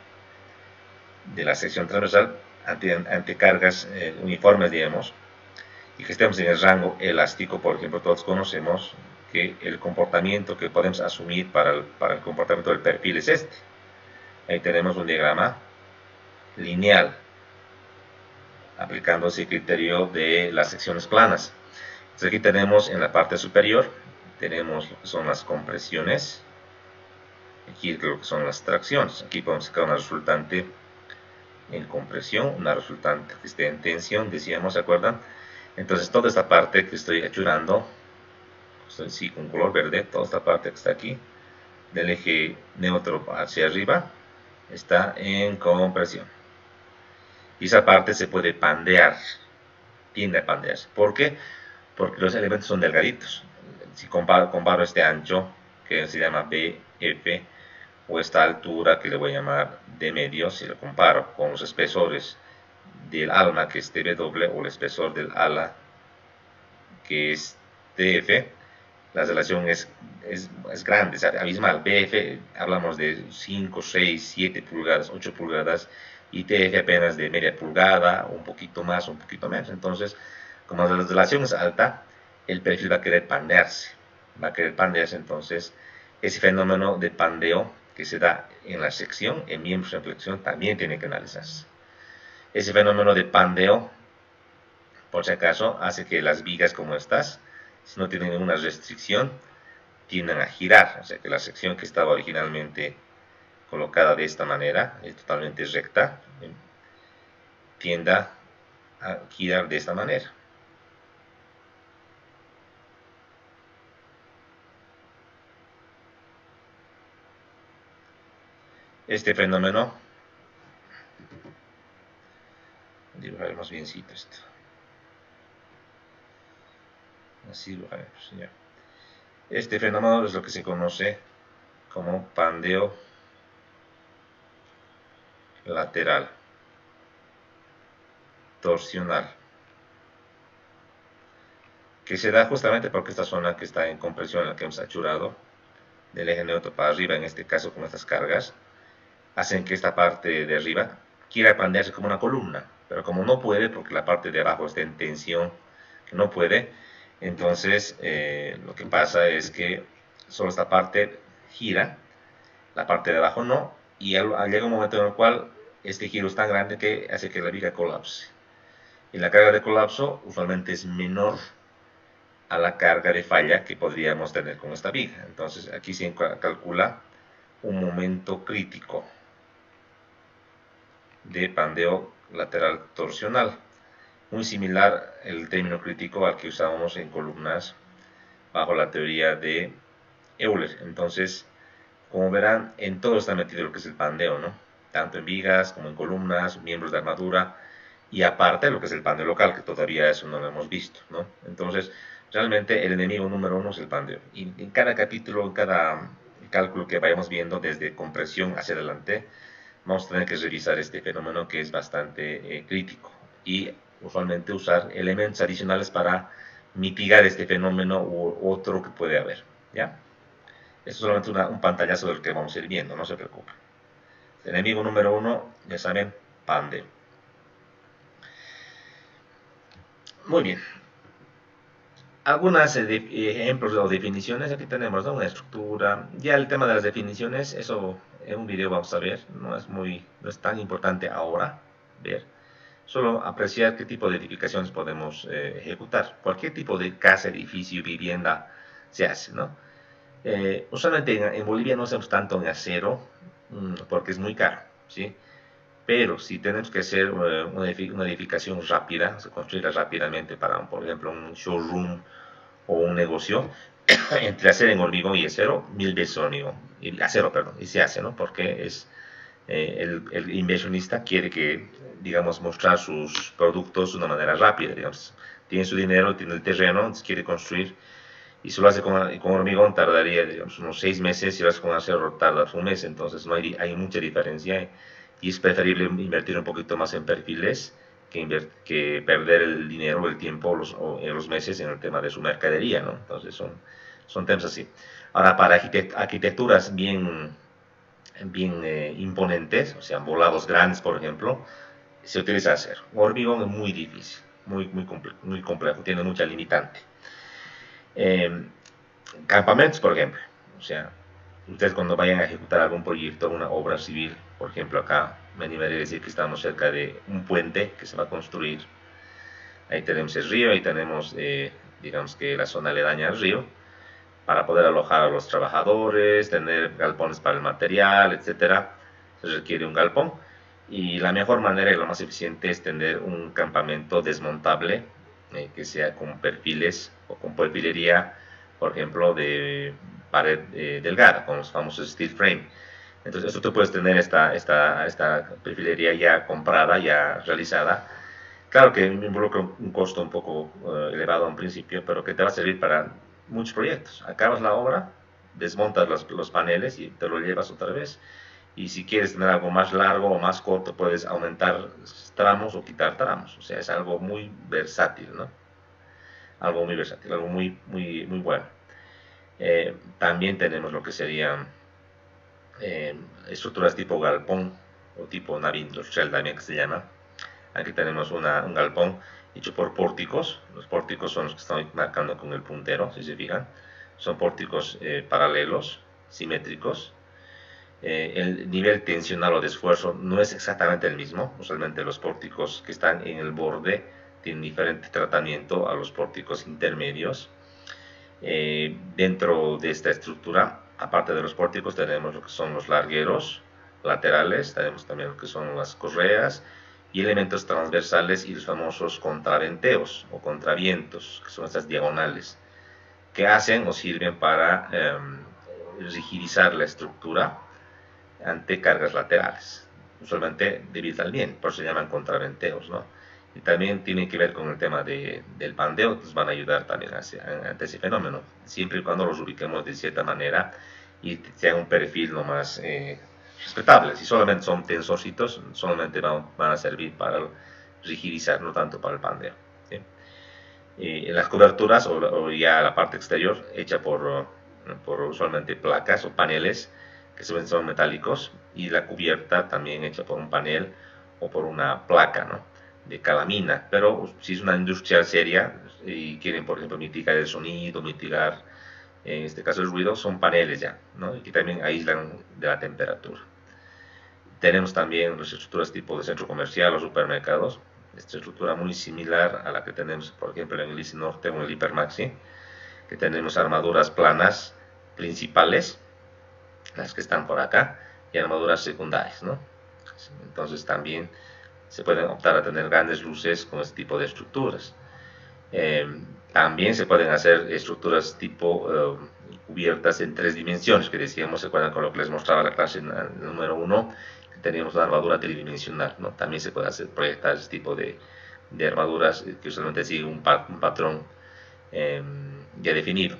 de la sección transversal, ante cargas uniformes, digamos, y que estemos en el rango elástico, por ejemplo, todos conocemos que el comportamiento que podemos asumir para el comportamiento del perfil es este. Ahí tenemos un diagrama lineal, aplicando ese criterio de las secciones planas. Entonces aquí tenemos en la parte superior tenemos lo que son las compresiones, aquí lo que son las tracciones. Aquí podemos sacar una resultante en compresión, una resultante que esté en tensión, decíamos, ¿se acuerdan? Entonces toda esta parte que estoy achurando, sí, con color verde, toda esta parte que está aquí, del eje neutro hacia arriba, está en compresión. Y esa parte se puede pandear, tiende a pandearse. ¿Por qué? Porque los elementos son delgaditos. Si comparo este ancho, que se llama BF, o esta altura, que le voy a llamar D medio, si lo comparo con los espesores del alma, que es TW, o el espesor del ala, que es TF, la relación es grande, es abismal. BF hablamos de 5, 6, 7 pulgadas, 8 pulgadas, y TF apenas de media pulgada, un poquito más, un poquito menos. Entonces, como la relación es alta, el perfil va a querer pandearse. Entonces, ese fenómeno de pandeo que se da en la sección, en miembros en flexión, también tiene que analizarse. Ese fenómeno de pandeo, por si acaso, hace que las vigas como estas, si no tienen ninguna restricción, tienden a girar, o sea que la sección que estaba originalmente colocada de esta manera, es totalmente recta, tiende a girar de esta manera. Este fenómeno, dibujaremos biencito esto, así lo haremos, ya. Este fenómeno es lo que se conoce como pandeo lateral torsional, que se da justamente porque esta zona que está en compresión, en la que hemos achurado del eje neutro para arriba, en este caso con estas cargas, hacen que esta parte de arriba quiera pandearse como una columna, pero como no puede, porque la parte de abajo está en tensión, no puede, entonces lo que pasa es que solo esta parte gira, la parte de abajo no, y llega un momento en el cual este giro es tan grande que hace que la viga colapse. Y la carga de colapso usualmente es menor a la carga de falla que podríamos tener con esta viga. Entonces aquí se calcula un momento crítico de pandeo lateral torsional, muy similar el término crítico al que usábamos en columnas bajo la teoría de Euler. Entonces, como verán, en todo está metido lo que es el pandeo, ¿no? Tanto en vigas como en columnas, miembros de armadura, y aparte lo que es el pandeo local, que todavía eso no lo hemos visto, ¿no? Entonces, realmente el enemigo número uno es el pandeo. Y en cada capítulo, en cada cálculo que vayamos viendo desde compresión hacia adelante, vamos a tener que revisar este fenómeno que es bastante crítico y usualmente usar elementos adicionales para mitigar este fenómeno u otro que puede haber, ¿ya? Esto es solamente un pantallazo del que vamos a ir viendo, no se preocupen. El enemigo número uno, ya saben, pandeo. Muy bien. Algunos ejemplos o definiciones, aquí tenemos, ¿no? Una estructura. Ya el tema de las definiciones, eso en un video vamos a ver, no es tan importante ahora ver, solo apreciar qué tipo de edificaciones podemos ejecutar. Cualquier tipo de casa, edificio, vivienda se hace, ¿no? Usualmente en Bolivia no hacemos tanto en acero, porque es muy caro, ¿sí? Pero si tenemos que hacer una edificación rápida, se construirá rápidamente para, por ejemplo, un showroom o un negocio, entre hacer en hormigón y acero, mil veces hormigón, y acero, perdón, y se hace, ¿no? Porque el inversionista quiere que, digamos, mostrar sus productos de una manera rápida, digamos, tiene su dinero, tiene el terreno, entonces quiere construir, y si lo hace con hormigón tardaría, digamos, unos 6 meses, si lo hace con acero tardas un mes, entonces no hay mucha diferencia, y es preferible invertir un poquito más en perfiles que perder el dinero o el tiempo en los meses en el tema de su mercadería, ¿no? Entonces son temas así. Ahora, para arquitecturas bien imponentes, o sea, volados grandes, por ejemplo, se utiliza acero. Hormigón es muy difícil, muy complejo, tiene mucha limitante. Campamentos, por ejemplo, o sea, ustedes cuando vayan a ejecutar algún proyecto, una obra civil, por ejemplo, acá me animaría a decir que estamos cerca de un puente que se va a construir. Ahí tenemos el río, ahí tenemos, digamos que la zona aledaña al río. para poder alojar a los trabajadores, tener galpones para el material, etcétera. Se requiere un galpón. Y la mejor manera y lo más eficiente es tener un campamento desmontable, que sea con perfiles o con perfilería, por ejemplo, de pared delgada, con los famosos steel frame. Entonces, eso tú puedes tener esta perfilería ya comprada, ya realizada. Claro que involucra un costo un poco elevado a un principio, pero que te va a servir para muchos proyectos. Acabas la obra, desmontas los paneles y te lo llevas otra vez. Y si quieres tener algo más largo o más corto, puedes aumentar tramos o quitar tramos. O sea, es algo muy versátil, ¿no? Algo muy versátil, algo muy bueno. También tenemos lo que serían estructuras tipo galpón o tipo nave industrial también que se llama. Aquí tenemos un galpón hecho por pórticos. Los pórticos son los que están marcando con el puntero, si se fijan. Son pórticos paralelos, simétricos. El nivel tensional o de esfuerzo no es exactamente el mismo. Usualmente los pórticos que están en el borde tienen diferente tratamiento a los pórticos intermedios. Dentro de esta estructura, aparte de los pórticos, tenemos lo que son los largueros laterales, tenemos también lo que son las correas y elementos transversales y los famosos contraventeos o contravientos, que son estas diagonales, que hacen o sirven para rigidizar la estructura ante cargas laterales. Usualmente debido al viento, por eso se llaman contraventeos, ¿no? Y también tiene que ver con el tema del pandeo, nos van a ayudar también ante ese fenómeno, siempre y cuando los ubiquemos de cierta manera y sean un perfil lo más respetable. Si solamente son tensorcitos, solamente van a servir para rigidizar, no tanto para el pandeo, ¿sí? Las coberturas o ya la parte exterior hecha por usualmente placas o paneles que son metálicos, y la cubierta también hecha por un panel o por una placa, ¿no?, de calamina. Pero si es una industria seria y quieren, por ejemplo, mitigar el sonido, mitigar en este caso el ruido, son paneles ya, ¿no?, y que también aíslan de la temperatura. Tenemos también las estructuras tipo de centro comercial o supermercados. Esta estructura muy similar a la que tenemos, por ejemplo, en el ICI Norte o en el Hipermaxi, que tenemos armaduras planas principales, las que están por acá, y armaduras secundarias, ¿no? Entonces también se pueden optar a tener grandes luces con este tipo de estructuras. También se pueden hacer estructuras tipo cubiertas en 3 dimensiones, que decíamos, se acuerdan con lo que les mostraba la clase número 1, que teníamos una armadura tridimensional, ¿no? También se puede hacer proyectar este tipo de armaduras que usualmente siguen un patrón ya definido.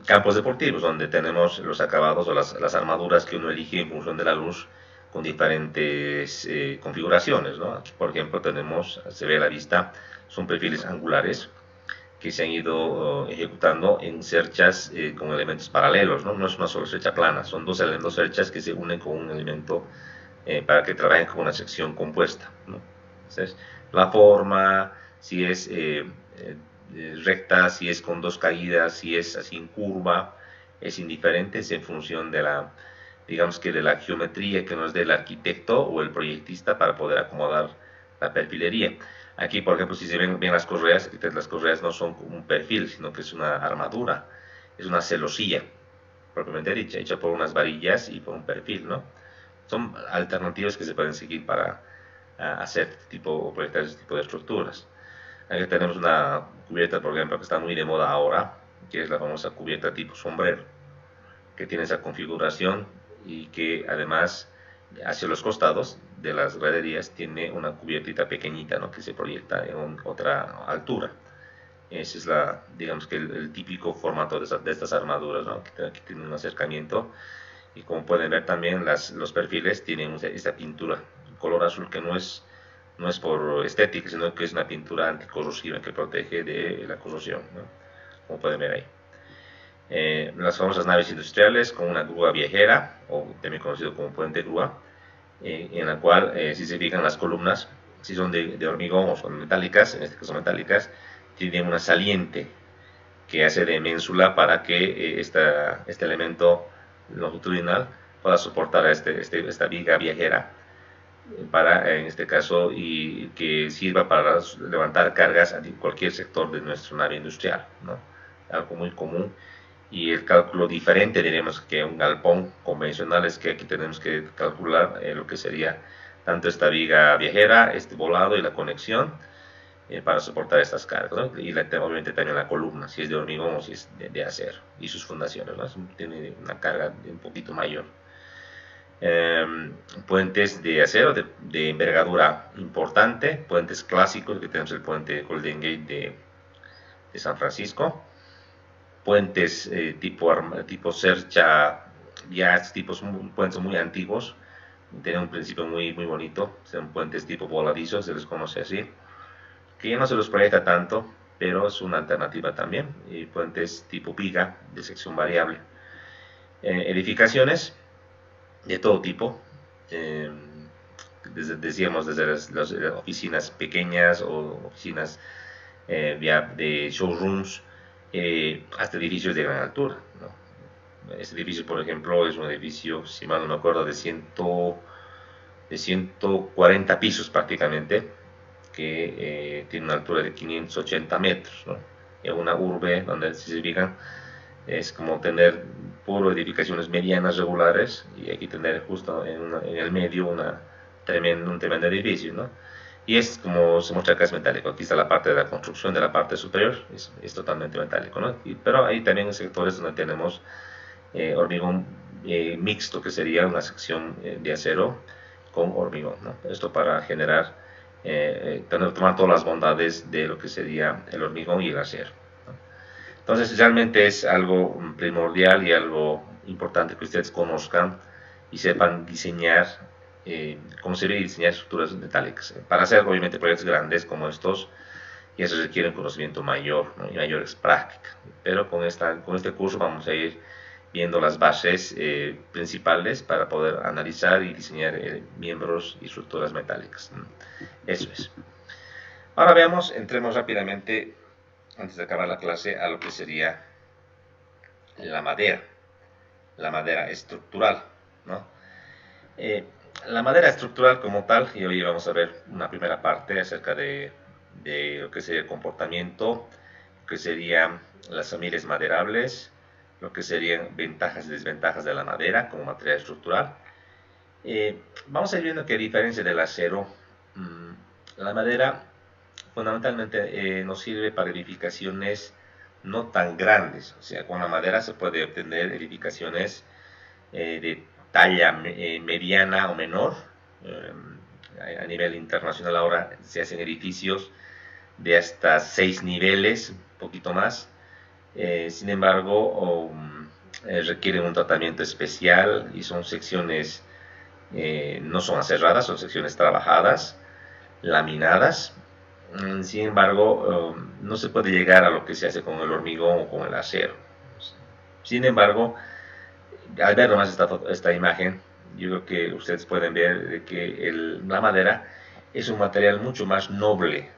Campos deportivos, donde tenemos los acabados o las armaduras que uno elige en función de la luz, con diferentes configuraciones, ¿no? Aquí, por ejemplo, tenemos, se ve a la vista, son perfiles angulares que se han ido ejecutando en cerchas con elementos paralelos, ¿no? No es una sola cercha plana, son dos cerchas que se unen con un elemento para que trabajen con una sección compuesta, ¿no? Entonces, la forma, si es recta, si es con 2 caídas, si es así en curva, es indiferente, es en función de la, digamos que de la geometría que nos dé el arquitecto o el proyectista para poder acomodar la perfilería. Aquí, por ejemplo, si se ven bien las correas no son un perfil, sino que es una armadura, es una celosía, propiamente dicha, hecha por unas varillas y por un perfil, ¿no? Son alternativas que se pueden seguir para hacer o proyectar este tipo de estructuras. Aquí tenemos una cubierta, por ejemplo, que está muy de moda ahora, que es la famosa cubierta tipo sombrero, que tiene esa configuración y que además hacia los costados de las graderías tiene una cubiertita pequeñita, ¿no?, que se proyecta en otra altura. Ese es digamos que el típico formato de estas armaduras, ¿no?, que tiene un acercamiento. Y como pueden ver también los perfiles tienen esta pintura color azul, que no es por estética, sino que es una pintura anticorrosiva que protege de la corrosión, ¿no?, como pueden ver ahí. Las famosas naves industriales con una grúa viajera, o también conocido como puente grúa, en la cual, si se fijan, las columnas, si son de hormigón o son metálicas, en este caso metálicas, tienen una saliente que hace de ménsula para que este elemento longitudinal pueda soportar a esta viga viajera, para, en este caso, y que sirva para levantar cargas en cualquier sector de nuestra nave industrial, ¿no? algo muy común. Y el cálculo diferente, diremos que un galpón convencional, es que aquí tenemos que calcular lo que sería tanto esta viga viajera, este volado y la conexión para soportar estas cargas, ¿no? Y obviamente también la columna, si es de hormigón o si es de acero, y sus fundaciones, ¿no? Tiene una carga un poquito mayor. Puentes de acero de envergadura importante, puentes clásicos, que tenemos el puente Golden Gate de San Francisco, puentes tipo Cercha, ya tipos puentes muy antiguos, tienen un principio muy bonito, son puentes tipo voladizos, se les conoce así, que ya no se los proyecta tanto, pero es una alternativa también, y puentes tipo viga de sección variable. Edificaciones de todo tipo, decíamos desde las oficinas pequeñas o oficinas de showrooms, hasta edificios de gran altura, ¿no? Este edificio, por ejemplo, es un edificio, si mal no me acuerdo, de 140 pisos prácticamente, que tiene una altura de 580 metros, ¿no? En una urbe donde, si se fijan, es como tener puro edificaciones medianas regulares, y aquí tener justo en el medio un tremendo edificio, ¿no? Y es como se muestra acá, es metálico. Aquí está la parte de la construcción de la parte superior, es totalmente metálico, ¿no? Pero hay también sectores donde tenemos hormigón mixto, que sería una sección de acero con hormigón, ¿no? Esto para generar, tomar todas las bondades de lo que sería el hormigón y el acero, ¿no? Entonces realmente es algo primordial y algo importante que ustedes conozcan y sepan diseñar, concebir y diseñar estructuras metálicas. Para hacer obviamente proyectos grandes como estos, y eso requiere un conocimiento mayor, ¿no? Y mayor práctica. Pero con este curso vamos a ir viendo las bases principales para poder analizar y diseñar miembros y estructuras metálicas, ¿no? Eso es. Ahora veamos, entremos rápidamente, antes de acabar la clase, a lo que sería la madera estructural, ¿no? La madera estructural como tal, y hoy vamos a ver una primera parte acerca de lo que sería el comportamiento, lo que serían las familias maderables, lo que serían ventajas y desventajas de la madera como material estructural. Vamos a ir viendo que, a diferencia del acero, la madera fundamentalmente nos sirve para edificaciones no tan grandes. O sea, con la madera se puede obtener edificaciones de talla mediana o menor. A nivel internacional ahora se hacen edificios de hasta 6 niveles, un poquito más. Sin embargo, requieren un tratamiento especial y son secciones, no son aserradas, son secciones trabajadas, laminadas. Sin embargo, no se puede llegar a lo que se hace con el hormigón o con el acero. Sin embargo, al ver nomás esta imagen, yo creo que ustedes pueden ver que la madera es un material mucho más noble,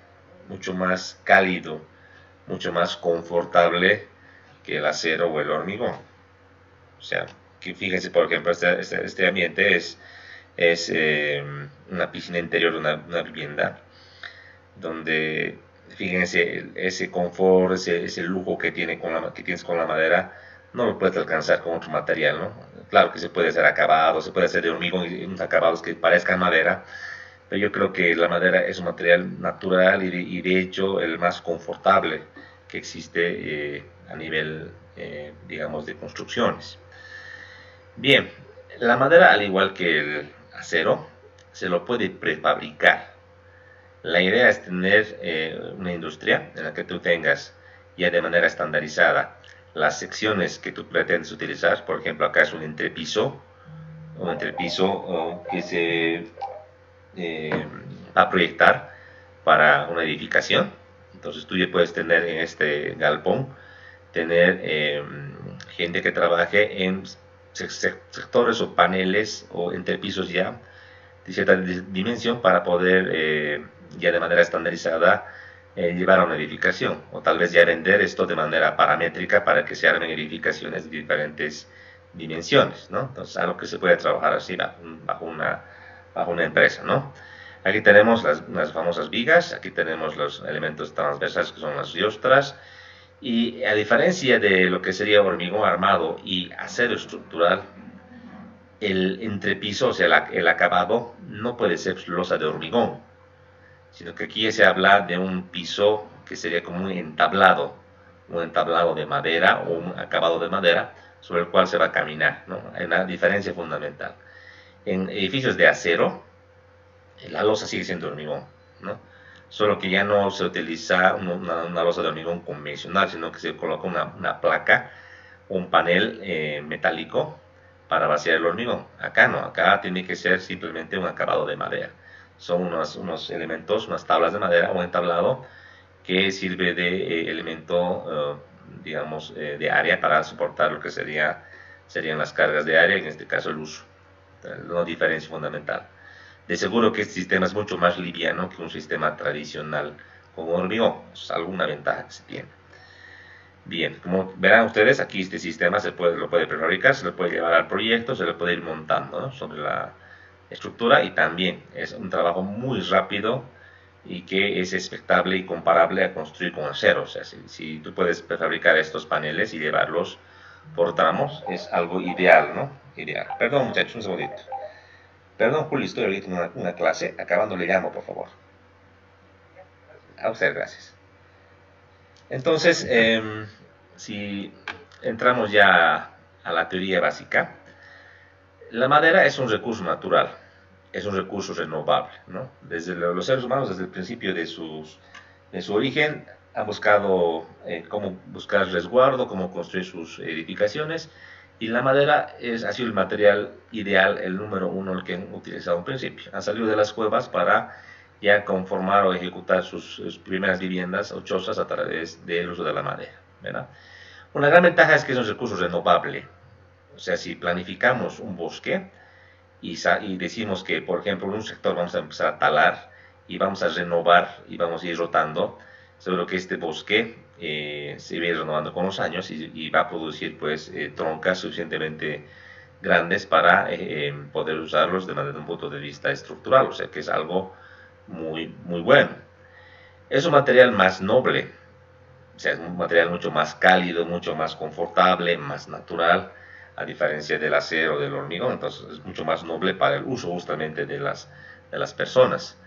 mucho más cálido, mucho más confortable que el acero o el hormigón. O sea, que fíjense, por ejemplo, este ambiente es una piscina interior de una vivienda, donde fíjense ese confort, ese lujo que tienes con la madera, no lo puedes alcanzar con otro material, ¿no? Claro que se puede hacer acabado, se puede hacer de hormigón y unos acabados que parezcan madera, pero yo creo que la madera es un material natural y de hecho el más confortable que existe a nivel, digamos, de construcciones. Bien, la madera, al igual que el acero, se lo puede prefabricar. La idea es tener una industria en la que tú tengas ya de manera estandarizada las secciones que tú pretendes utilizar. Por ejemplo, acá es un entrepiso que se va a proyectar para una edificación. Entonces tú ya puedes tener en este galpón, tener gente que trabaje en sectores o paneles o entrepisos ya de cierta dimensión para poder ya de manera estandarizada llevar a una edificación, o tal vez ya vender esto de manera paramétrica para que se armen edificaciones de diferentes dimensiones, ¿no? Entonces, algo que se puede trabajar así bajo una empresa, ¿no? Aquí tenemos las famosas vigas, aquí tenemos los elementos transversales que son las riostras, Y a diferencia de lo que sería hormigón armado y acero estructural, el entrepiso, o sea, el acabado, no puede ser losa de hormigón, sino que aquí se habla de un piso que sería como un entablado de madera o un acabado de madera sobre el cual se va a caminar, ¿no? Hay una diferencia fundamental. En edificios de acero, la losa sigue siendo hormigón, ¿no? Solo que ya no se utiliza una losa de hormigón convencional, sino que se coloca una placa o un panel metálico para vaciar el hormigón. Acá no, acá tiene que ser simplemente un acabado de madera. Son unos elementos, unas tablas de madera o un entablado que sirve de elemento, digamos, de área para soportar lo que serían las cargas de área, en este caso el uso. Una diferencia fundamental. De seguro que este sistema es mucho más liviano que un sistema tradicional con hormigón. Es alguna ventaja que se tiene. Bien, como verán ustedes, aquí este sistema lo puede prefabricar, se lo puede llevar al proyecto, se lo puede ir montando, ¿no?, sobre la estructura, y también es un trabajo muy rápido y que es expectable y comparable a construir con acero. O sea, si tú puedes prefabricar estos paneles y llevarlos por tramos, es algo ideal, ¿no? Ideal. Perdón, muchachos, un segundito. Perdón, Julio, estoy ahorita en una clase. Acabando le llamo, por favor. A usted, gracias. Entonces, si entramos ya a la teoría básica, la madera es un recurso natural, es un recurso renovable, ¿no? Desde los seres humanos, desde el principio de su origen, han buscado cómo buscar resguardo, cómo construir sus edificaciones, y la madera ha sido el material ideal, el número uno, el que han utilizado en principio. Han salido de las cuevas para ya conformar o ejecutar sus primeras viviendas o chozas a través del uso de la madera, ¿verdad? Una gran ventaja es que es un recurso renovable. O sea, si planificamos un bosque y decimos que, por ejemplo, en un sector vamos a empezar a talar y vamos a renovar y vamos a ir rotando, seguro que este bosque se va a ir renovando con los años y va a producir, pues, troncas suficientemente grandes para poder usarlos desde un punto de vista estructural. O sea, que es algo muy, muy bueno. Es un material más noble, o sea, es un material mucho más cálido, mucho más confortable, más natural, a diferencia del acero o del hormigón. Entonces es mucho más noble para el uso justamente de las personas.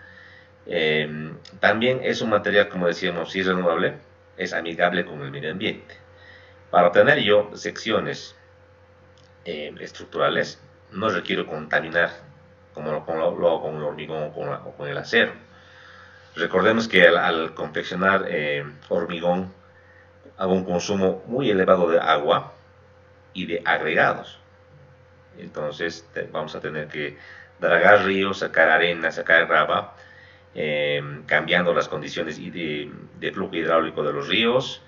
También es un material, como decíamos, sí, renovable, es amigable con el medio ambiente. Para obtener yo secciones estructurales, no requiero contaminar como lo hago con el hormigón o con el acero. Recordemos que al confeccionar hormigón, hago un consumo muy elevado de agua y de agregados. Entonces vamos a tener que dragar ríos, sacar arena, sacar grava, cambiando las condiciones de flujo hidráulico de los ríos,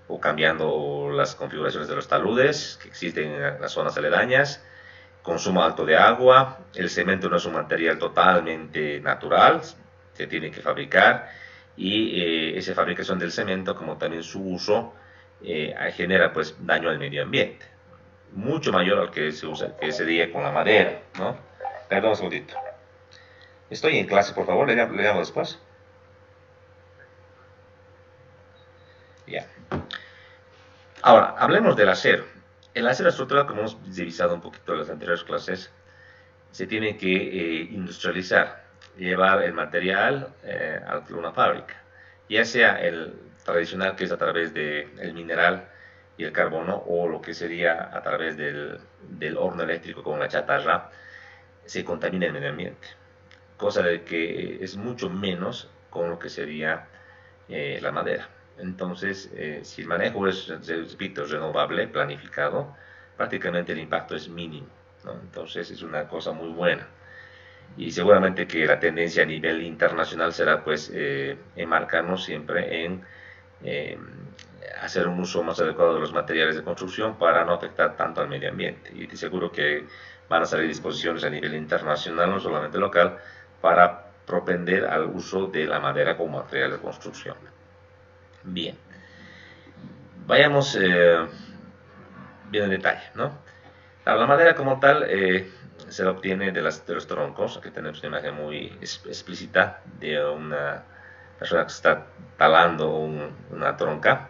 o cambiando las configuraciones de los taludes que existen en las zonas aledañas. Consumo alto de agua. El cemento no es un material totalmente natural, se tiene que fabricar, y esa fabricación del cemento, como también su uso, genera, pues, daño al medio ambiente, mucho mayor al que se usa, que sería con la madera, ¿no? Perdón un segundito. Estoy en clase, por favor, le llamo después. Ya. Ahora, hablemos del acero. El acero estructural, como hemos revisado un poquito en las anteriores clases, se tiene que industrializar, llevar el material a una fábrica, ya sea el tradicional, que es a través del mineral y el carbono, o lo que sería a través del horno eléctrico con la chatarra. Se contamina el medio ambiente, cosa de que es mucho menos con lo que sería la madera. Entonces, si el manejo es, repito, renovable, planificado, prácticamente el impacto es mínimo, ¿no? Entonces es una cosa muy buena. Y seguramente que la tendencia a nivel internacional será, pues, enmarcarnos siempre en eh, hacer un uso más adecuado de los materiales de construcción para no afectar tanto al medio ambiente. Y te seguro que van a salir disposiciones a nivel internacional, no solamente local, para propender al uso de la madera como material de construcción. Bien, vayamos bien en detalle, ¿no? La madera como tal se la obtiene de los troncos. Aquí tenemos una imagen muy explícita de una persona que está talando una tronca.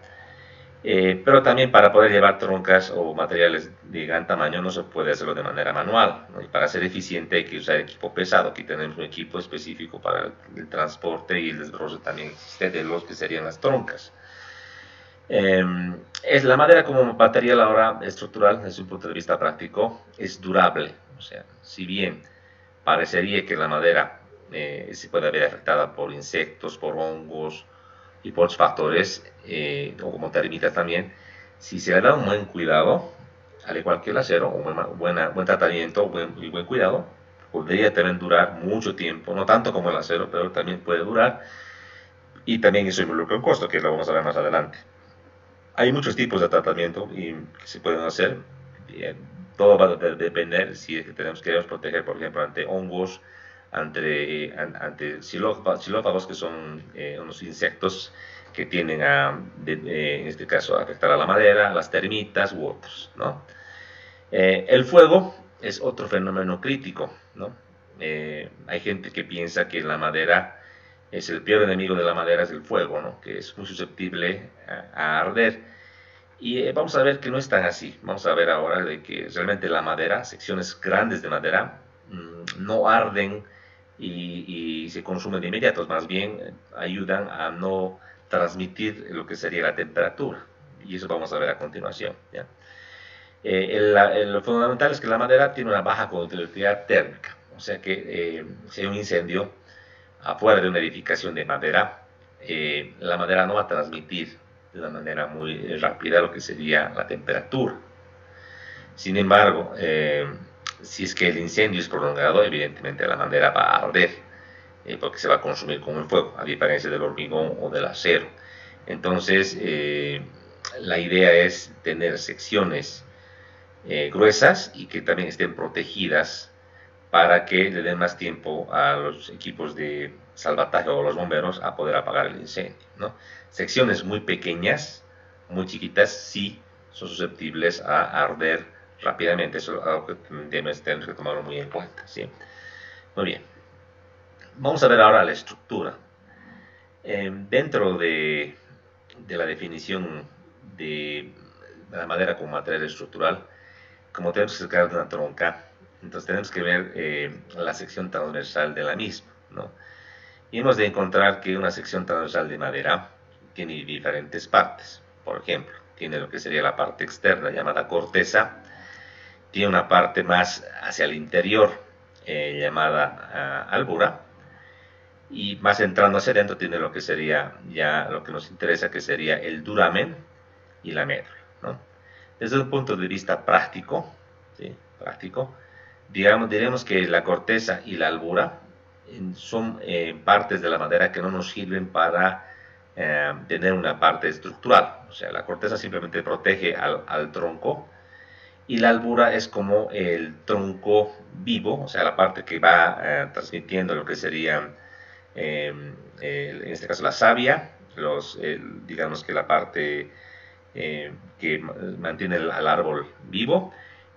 Pero también para poder llevar troncas o materiales de gran tamaño no se puede hacerlo de manera manual, ¿no? Y para ser eficiente hay que usar equipo pesado. Aquí tenemos un equipo específico para el transporte y el desarrollo también existe de los que serían las troncas. Es la madera como material ahora estructural desde un punto de vista práctico es durable. O sea, si bien parecería que la madera se puede ver afectada por insectos, por hongos y por otros factores, o como termitas también, si se le da un buen cuidado, al igual que el acero, un buen tratamiento y buen cuidado, podría también durar mucho tiempo, no tanto como el acero, pero también puede durar, y también eso involucra un costo, que lo vamos a ver más adelante. Hay muchos tipos de tratamiento que se pueden hacer. Bien, todo va a depender si queremos proteger, por ejemplo, ante hongos, ante xilófagos, que son unos insectos que tienden en este caso, a afectar a la madera, a las termitas u otros, ¿no? El fuego es otro fenómeno crítico, ¿no? Hay gente que piensa que la madera es el peor enemigo de la madera, es el fuego, ¿no? Que es muy susceptible a arder. Y vamos a ver que no es tan así. Vamos a ver ahora de que realmente la madera, secciones grandes de madera, no arden y se consumen de inmediato, más bien ayudan a no transmitir lo que sería la temperatura. Y eso vamos a ver a continuación, ¿ya? Lo fundamental es que la madera tiene una baja conductividad térmica, o sea que si hay un incendio afuera de una edificación de madera, la madera no va a transmitir de una manera muy rápida lo que sería la temperatura. Sin embargo, si es que el incendio es prolongado, evidentemente la madera va a arder, porque se va a consumir con el fuego, a diferencia del hormigón o del acero. Entonces, la idea es tener secciones gruesas y que también estén protegidas para que le den más tiempo a los equipos de salvataje o los bomberos a poder apagar el incendio, ¿no? Secciones muy pequeñas, muy chiquitas, sí son susceptibles a arder rápidamente. Eso es algo que tenemos que tomarlo muy en cuenta, ¿sí? Muy bien. Vamos a ver ahora la estructura. Dentro de la definición de la madera como material estructural, como tenemos que sacar de una tronca, entonces tenemos que ver la sección transversal de la misma, ¿no? Y hemos de encontrar que una sección transversal de madera tiene diferentes partes. Por ejemplo, tiene lo que sería la parte externa llamada corteza, tiene una parte más hacia el interior llamada albura, y más entrando hacia adentro tiene lo que sería ya lo que nos interesa, que sería el duramen y la médula, ¿no? Desde un punto de vista práctico, ¿sí? Práctico, diremos que la corteza y la albura son partes de la madera que no nos sirven para tener una parte estructural. O sea, la corteza simplemente protege al tronco, y la albura es como el tronco vivo, o sea, la parte que va transmitiendo lo que sería, en este caso, la savia, digamos que la parte que mantiene al árbol vivo,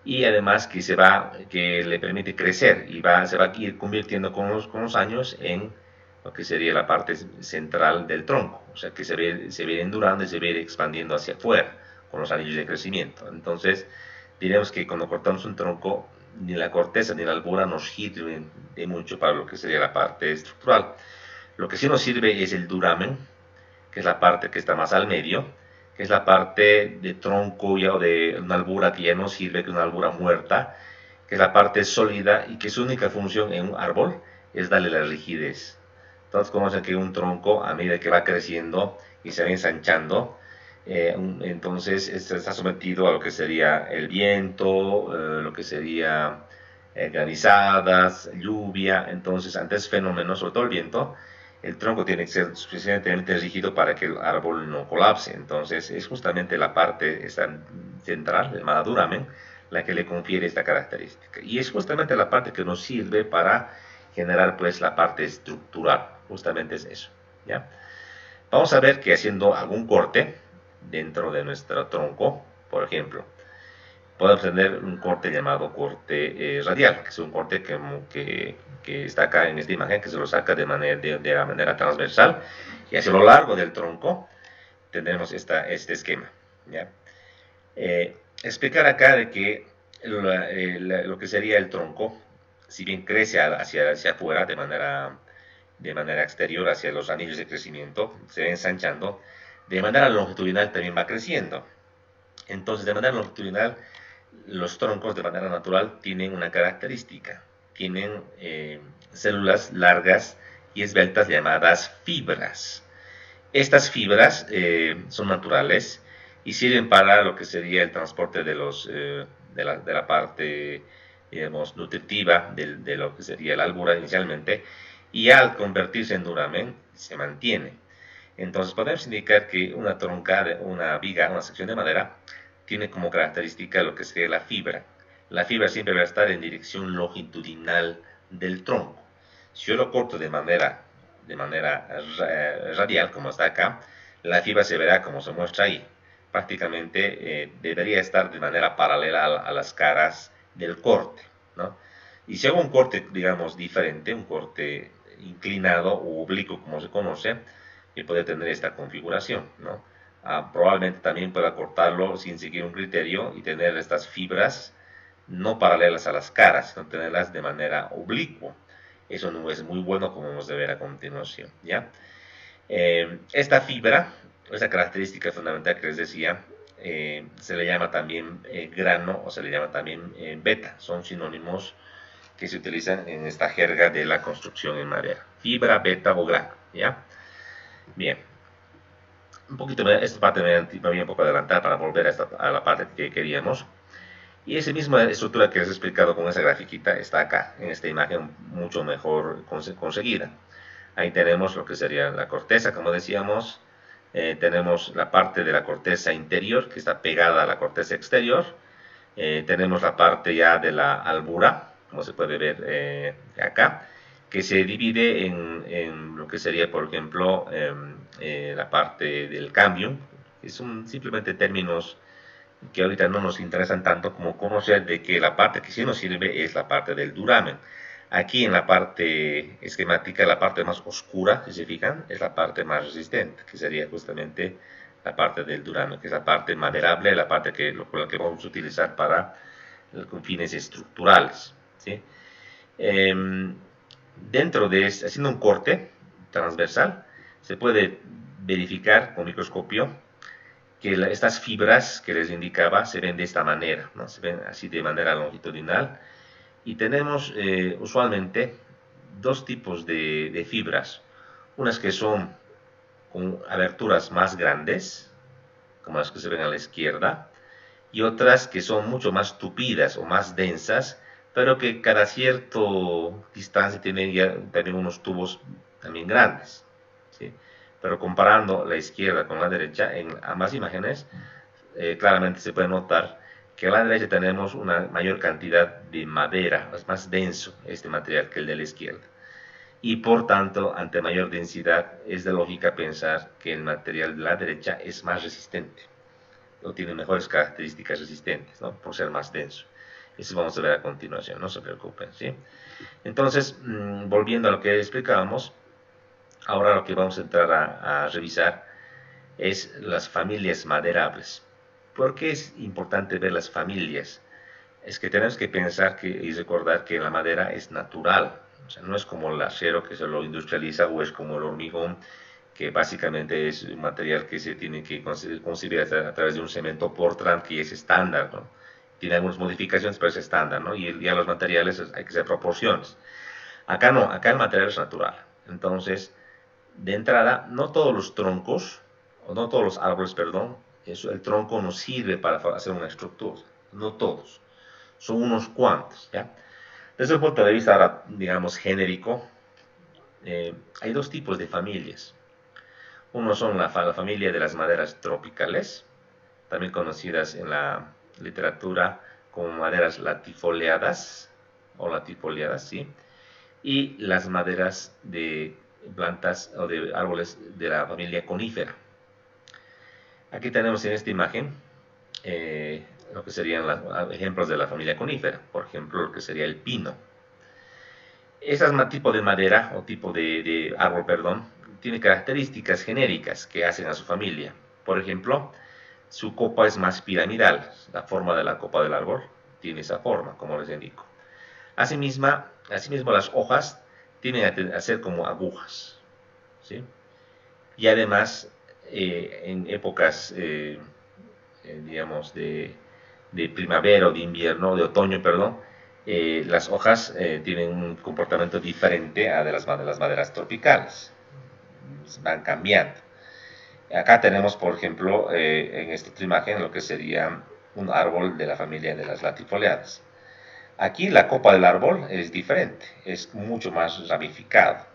y además que le permite crecer y se va a ir convirtiendo con los años en lo que sería la parte central del tronco, o sea que se va endurando y se va expandiendo hacia afuera con los anillos de crecimiento. Entonces diremos que cuando cortamos un tronco, ni la corteza ni la albura nos sirven de mucho para lo que sería la parte estructural. Lo que sí nos sirve es el duramen, que es la parte que está más al medio, que es la parte de tronco ya, o de una albura que ya no sirve, que es una albura muerta, que es la parte sólida y que su única función en un árbol es darle la rigidez. Entonces conocen que un tronco, a medida que va creciendo y se va ensanchando, entonces está sometido a lo que sería el viento, lo que sería granizadas, lluvia. Entonces, ante ese fenómeno, sobre todo el viento, el tronco tiene que ser suficientemente rígido para que el árbol no colapse. Entonces, es justamente la parte central, el duramen, la que le confiere esta característica. Y es justamente la parte que nos sirve para generar, pues, la parte estructural. Justamente es eso, ¿ya? Vamos a ver que haciendo algún corte dentro de nuestro tronco, por ejemplo, podemos tener un corte llamado corte radial, que es un corte que está acá en esta imagen, que se lo saca de la manera transversal, y hacia lo largo del tronco tendremos este esquema. ¿ya? Explicar acá de que lo que sería el tronco, si bien crece hacia afuera de manera exterior, hacia los anillos de crecimiento, se va ensanchando, de manera longitudinal también va creciendo. Entonces, de manera longitudinal, los troncos de manera natural tienen una característica, tienen células largas y esbeltas llamadas fibras. Estas fibras son naturales y sirven para lo que sería el transporte de la parte, digamos, nutritiva de lo que sería la albura inicialmente, y al convertirse en duramen se mantiene. Entonces podemos indicar que una tronca, una viga, una sección de madera, tiene como característica lo que sería la fibra. La fibra siempre va a estar en dirección longitudinal del tronco. Si yo lo corto de manera radial, como está acá, la fibra se verá como se muestra ahí. Prácticamente debería estar de manera paralela a las caras del corte, ¿no? Y si hago un corte, digamos, diferente, un corte inclinado o oblicuo, como se conoce, y puede tener esta configuración, ¿no? Probablemente también pueda cortarlo sin seguir un criterio y tener estas fibras no paralelas a las caras, sino tenerlas de manera oblicua. Eso no es muy bueno, como vamos a ver a continuación, ¿ya? Esta fibra, esa característica fundamental que les decía, se le llama también grano o se le llama también beta. Son sinónimos que se utilizan en esta jerga de la construcción en madera. Fibra, beta o grano, ¿ya? Bien. Un poquito, esta parte me voy un poco adelantar para volver a la parte que queríamos. Y esa misma estructura que les he explicado con esa grafiquita está acá, en esta imagen mucho mejor conseguida. Ahí tenemos lo que sería la corteza, como decíamos. Tenemos la parte de la corteza interior que está pegada a la corteza exterior. Tenemos la parte ya de la albura, como se puede ver acá, que se divide en lo que sería, por ejemplo, la parte del cambium, que son simplemente términos que ahorita no nos interesan tanto como conocer de que la parte que sí nos sirve es la parte del duramen. Aquí en la parte esquemática, la parte más oscura, si se fijan, es la parte más resistente, que sería justamente la parte del duramen, que es la parte maderable, la parte que vamos a utilizar para con fines estructurales, ¿sí? Dentro de haciendo un corte transversal, se puede verificar con microscopio que estas fibras que les indicaba se ven de esta manera, ¿no? Se ven así de manera longitudinal, y tenemos usualmente dos tipos de fibras, unas que son con aberturas más grandes, como las que se ven a la izquierda, y otras que son mucho más tupidas o más densas, pero que cada cierta distancia tienen ya también unos tubos también grandes, ¿sí? Pero comparando la izquierda con la derecha, en ambas imágenes, claramente se puede notar que a la derecha tenemos una mayor cantidad de madera, es más denso este material que el de la izquierda. Y por tanto, ante mayor densidad, es de lógica pensar que el material de la derecha es más resistente, o tiene mejores características resistentes, ¿no? Por ser más denso. Eso vamos a ver a continuación, no se preocupen, ¿sí? Entonces, volviendo a lo que explicábamos, ahora lo que vamos a entrar a revisar es las familias maderables. ¿Por qué es importante ver las familias? Es que tenemos que pensar y recordar que la madera es natural, o sea, no es como el acero que se lo industrializa, o es como el hormigón, que básicamente es un material que se tiene que concebir a través de un cemento Portland, que es estándar, ¿no? Tiene algunas modificaciones, pero es estándar, ¿no? Y ya los materiales hay que hacer proporciones. Acá no, acá el material es natural. Entonces, de entrada, no todos los troncos, o no todos los árboles, perdón, el tronco nos sirve para hacer una estructura. No todos. Son unos cuantos, ¿ya? Desde el punto de vista, ahora, digamos, genérico, hay dos tipos de familias. Uno son la familia de las maderas tropicales, también conocidas en la literatura como maderas latifoliadas o latifoliadas, ¿sí? Y las maderas de plantas o de árboles de la familia conífera. Aquí tenemos en esta imagen lo que serían los ejemplos de la familia conífera, por ejemplo, lo que sería el pino. Ese tipo de madera o tipo de árbol, perdón, tiene características genéricas que hacen a su familia. Por ejemplo, su copa es más piramidal. La forma de la copa del árbol tiene esa forma, como les indico. Asimismo las hojas tienden a ser como agujas, ¿sí? Y además, en épocas, digamos, de primavera o de invierno, de otoño, perdón, las hojas tienen un comportamiento diferente a de las maderas tropicales. Van cambiando. Acá tenemos, por ejemplo, en esta otra imagen, lo que sería un árbol de la familia de las latifoliadas. Aquí la copa del árbol es diferente, es mucho más ramificado.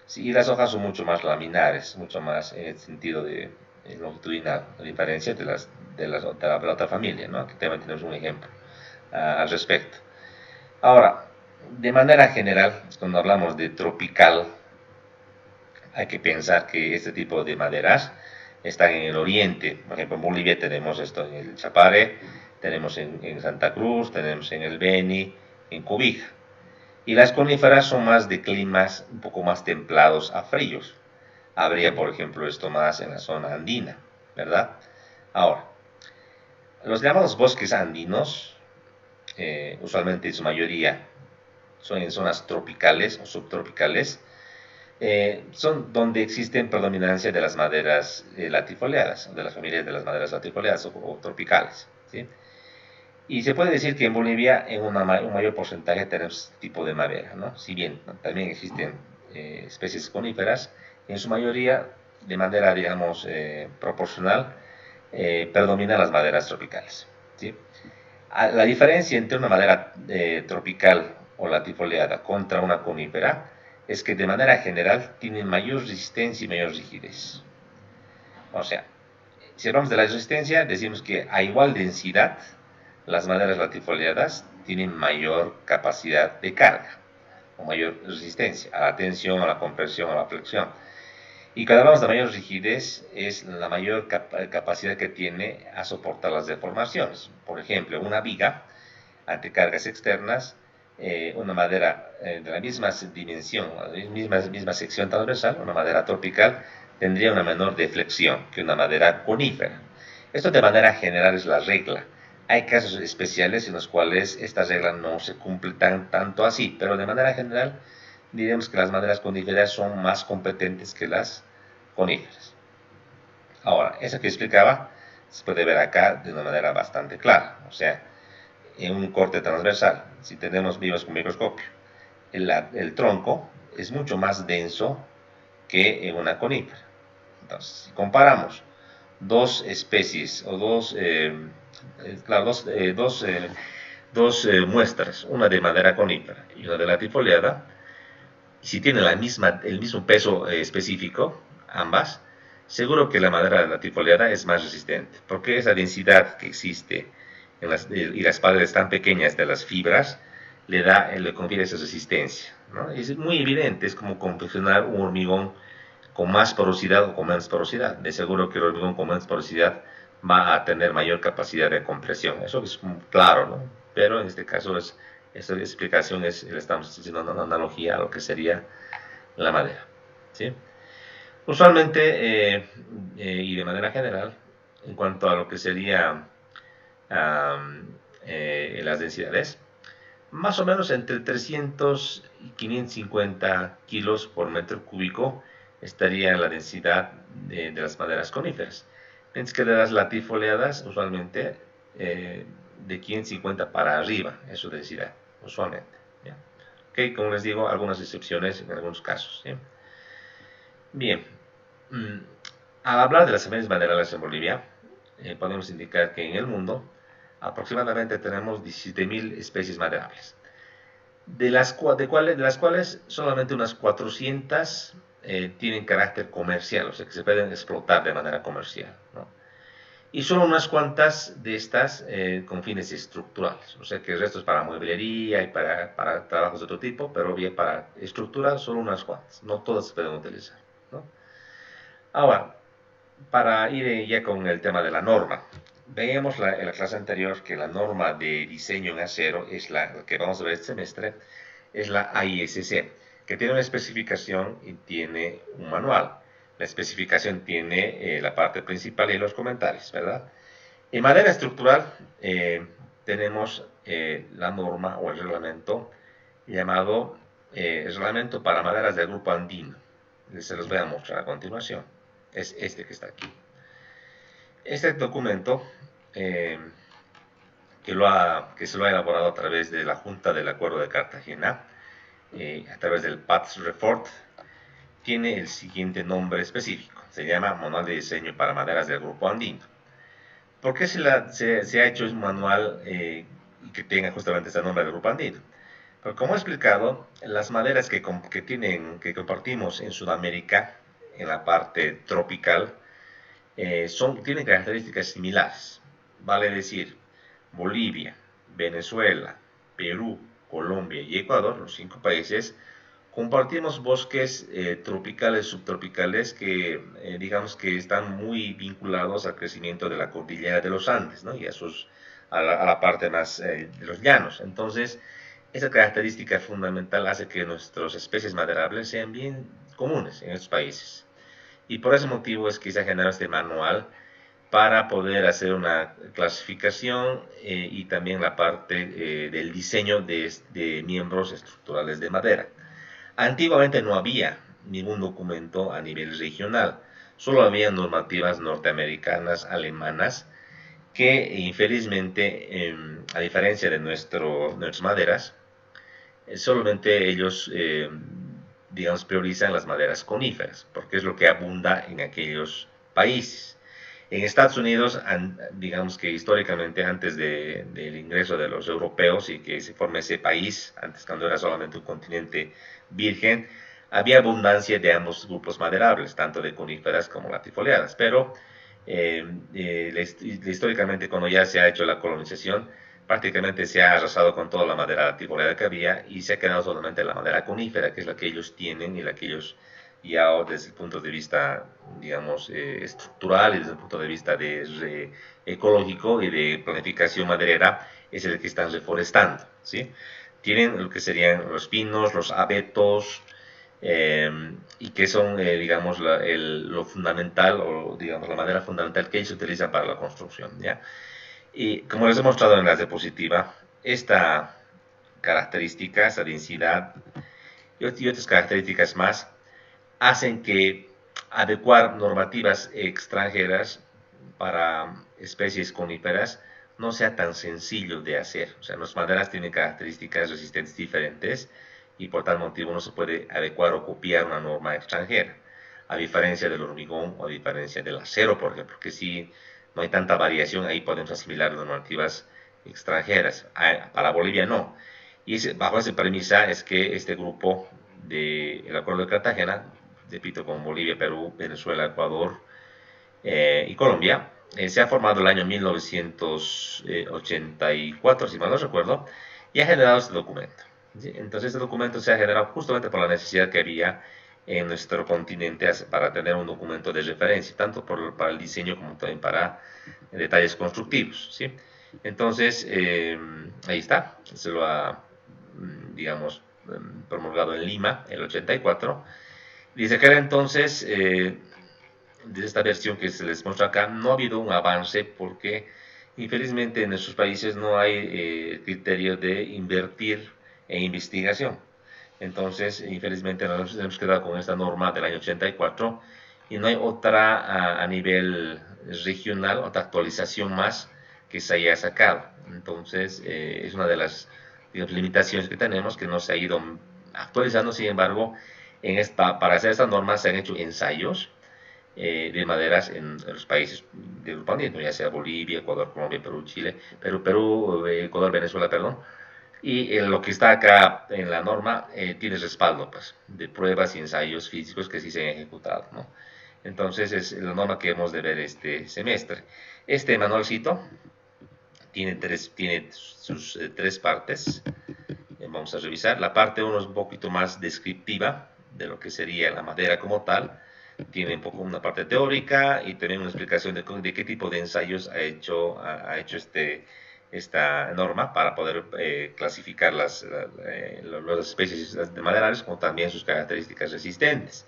Sí, y las hojas son mucho más laminares, mucho más en el sentido de longitudinal, a diferencia de la otra familia, ¿no? Aquí también tenemos un ejemplo al respecto. Ahora, de manera general, cuando hablamos de tropical, hay que pensar que este tipo de maderas están en el oriente. Por ejemplo, en Bolivia tenemos esto en el Chapare, tenemos en Santa Cruz, tenemos en el Beni, en Cobija. Y las coníferas son más de climas un poco más templados a fríos. Habría, por ejemplo, esto más en la zona andina, ¿verdad? Ahora, los llamados bosques andinos, usualmente en su mayoría son en zonas tropicales o subtropicales, son donde existen predominancia de las maderas latifoliadas, de las familias de las maderas latifoliadas o tropicales, ¿sí? Y se puede decir que en Bolivia en un mayor porcentaje tenemos este tipo de madera, ¿no? Si bien también existen especies coníferas, en su mayoría de manera, digamos, proporcional, predominan las maderas tropicales, ¿sí? La diferencia entre una madera tropical o latifoliada contra una conífera es que de manera general tienen mayor resistencia y mayor rigidez. O sea, si hablamos de la resistencia, decimos que a igual densidad, las maderas latifoliadas tienen mayor capacidad de carga o mayor resistencia a la tensión, a la compresión, a la flexión. Y cuando hablamos de mayor rigidez, es la mayor capacidad que tiene a soportar las deformaciones. Por ejemplo, una viga ante cargas externas, una madera de la misma dimensión, misma sección transversal, una madera tropical, tendría una menor deflexión que una madera conífera. Esto de manera general es la regla. Hay casos especiales en los cuales esta regla no se cumple tanto así, pero de manera general diremos que las maderas coníferas son más competentes que las coníferas. Ahora, eso que explicaba se puede ver acá de una manera bastante clara, o sea, en un corte transversal, si vimos con microscopio, el tronco es mucho más denso que en una conífera. Entonces, si comparamos dos especies o dos muestras, una de madera conífera y una de latifoliada, si tienen el mismo peso específico, ambas, seguro que la madera latifoliada es más resistente, porque esa densidad que existe y las paredes tan pequeñas de las fibras le confiere esa resistencia, ¿no? Es muy evidente, es como confeccionar un hormigón con más porosidad o con menos porosidad. De seguro que el hormigón con menos porosidad va a tener mayor capacidad de compresión. Eso es claro, ¿no? Pero en este caso esta explicación le estamos haciendo una analogía a lo que sería la madera, ¿sí? Usualmente y de manera general, en cuanto a lo que sería las densidades, más o menos entre 300 y 550 kilos por metro cúbico estaría la densidad de las maderas coníferas. Mientras que de las latifoliadas, usualmente de 550 para arriba es su densidad, usualmente. ¿Ya? Okay, como les digo, algunas excepciones en algunos casos. ¿Sí? Bien, al hablar de las especies maderales en Bolivia, podemos indicar que en el mundo aproximadamente tenemos 17.000 especies maderables, de las cuales solamente unas 400 tienen carácter comercial, o sea que se pueden explotar de manera comercial, ¿no? Y solo unas cuantas de estas con fines estructurales, o sea que el resto es para mueblería y para trabajos de otro tipo, pero bien para estructura solo unas cuantas, no todas se pueden utilizar, ¿no? Ahora, para ir ya con el tema de la norma, veíamos en la clase anterior que la norma de diseño en acero es la que vamos a ver este semestre, es la AISC, que tiene una especificación y tiene un manual. La especificación tiene la parte principal y los comentarios, ¿verdad? En madera estructural tenemos la norma o el reglamento llamado Reglamento para Maderas del Grupo Andino. Se los voy a mostrar a continuación. Es este que está aquí. Este documento que se lo ha elaborado a través de la Junta del Acuerdo de Cartagena, a través del PATS Report, tiene el siguiente nombre específico. Se llama Manual de Diseño para Maderas del Grupo Andino. ¿Por qué se ha hecho un manual que tenga justamente ese nombre del Grupo Andino? Porque como he explicado, las maderas que compartimos en Sudamérica, en la parte tropical, tienen características similares. Vale decir, Bolivia, Venezuela, Perú, Colombia y Ecuador, los 5 países, compartimos bosques tropicales, subtropicales que digamos que están muy vinculados al crecimiento de la cordillera de los Andes, ¿no? Y a la parte más de los llanos. Entonces, esa característica fundamental hace que nuestras especies maderables sean bien comunes en estos países. Y por ese motivo es que se ha generado este manual para poder hacer una clasificación y también la parte del diseño de miembros estructurales de madera. Antiguamente no había ningún documento a nivel regional, solo había normativas norteamericanas, alemanas, que infelizmente, a diferencia de nuestras maderas, solamente ellos, digamos, priorizan las maderas coníferas, porque es lo que abunda en aquellos países. En Estados Unidos, digamos que históricamente antes del ingreso de los europeos y que se forme ese país, antes cuando era solamente un continente virgen, había abundancia de ambos grupos maderables, tanto de coníferas como latifoliadas, pero históricamente cuando ya se ha hecho la colonización, prácticamente se ha arrasado con toda la madera latifoliada que había y se ha quedado solamente la madera conífera, que es la que ellos tienen y la que ellos ya desde el punto de vista, digamos, estructural y desde el punto de vista ecológico y de planificación maderera, es el que están reforestando, ¿sí? Tienen lo que serían los pinos, los abetos, y que son, digamos, lo fundamental, o digamos, la madera fundamental que ellos utilizan para la construcción, ¿ya? Y como les he mostrado en la diapositiva, esta característica, esta densidad y otras características más, hacen que adecuar normativas extranjeras para especies coníferas no sea tan sencillo de hacer. O sea, las maderas tienen características resistentes diferentes y por tal motivo no se puede adecuar o copiar una norma extranjera, a diferencia del hormigón o a diferencia del acero, por ejemplo, que si no hay tanta variación, ahí podemos asimilar normativas extranjeras. Para Bolivia no. Y bajo esa premisa es que este grupo del Acuerdo de Cartagena, repito, con Bolivia, Perú, Venezuela, Ecuador y Colombia, se ha formado el año 1984, si mal no recuerdo, y ha generado este documento. ¿Sí? Entonces este documento se ha generado justamente por la necesidad que había en nuestro continente para tener un documento de referencia, tanto para el diseño como también para detalles constructivos. ¿Sí? Entonces, ahí está, se lo ha, digamos, promulgado en Lima, el 84. Dice que era entonces, de esta versión que se les muestra acá, no ha habido un avance porque infelizmente en nuestros países no hay criterio de invertir en investigación. Entonces, infelizmente nos hemos quedado con esta norma del año 84 y no hay otra a nivel regional, otra actualización más que se haya sacado. Entonces, es una de las, digamos, limitaciones que tenemos, que no se ha ido actualizando. Sin embargo, para hacer esta norma se han hecho ensayos de maderas en los países del grupo andino, ya sea Bolivia, Ecuador, Colombia, Perú, Chile, Perú, Ecuador, Venezuela, perdón. Y lo que está acá en la norma tiene respaldo, pues, de pruebas y ensayos físicos que sí se han ejecutado, ¿no? Entonces es la norma que hemos de ver este semestre. Este manualcito tiene sus 3 partes. Vamos a revisar. La parte 1 es un poquito más descriptiva de lo que sería la madera como tal. Tiene un poco una parte teórica y también una explicación de qué tipo de ensayos ha hecho esta norma para poder clasificar las especies de maderales como también sus características resistentes.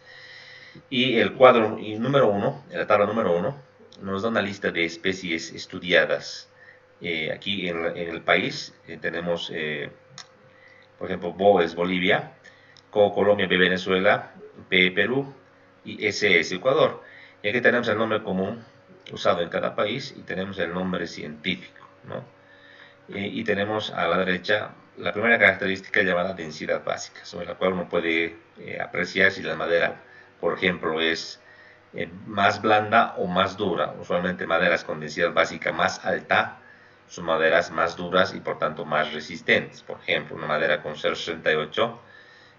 Y el cuadro número 1, la tabla número 1, nos da una lista de especies estudiadas aquí en el país. Tenemos, por ejemplo, BO es Bolivia, CO Colombia, B Venezuela, P Perú y S es Ecuador. Y aquí tenemos el nombre común usado en cada país y tenemos el nombre científico, ¿no? Y tenemos a la derecha la primera característica llamada densidad básica, sobre la cual uno puede apreciar si la madera, por ejemplo, es más blanda o más dura. Usualmente maderas con densidad básica más alta son maderas más duras y por tanto más resistentes. Por ejemplo, una madera con 0,68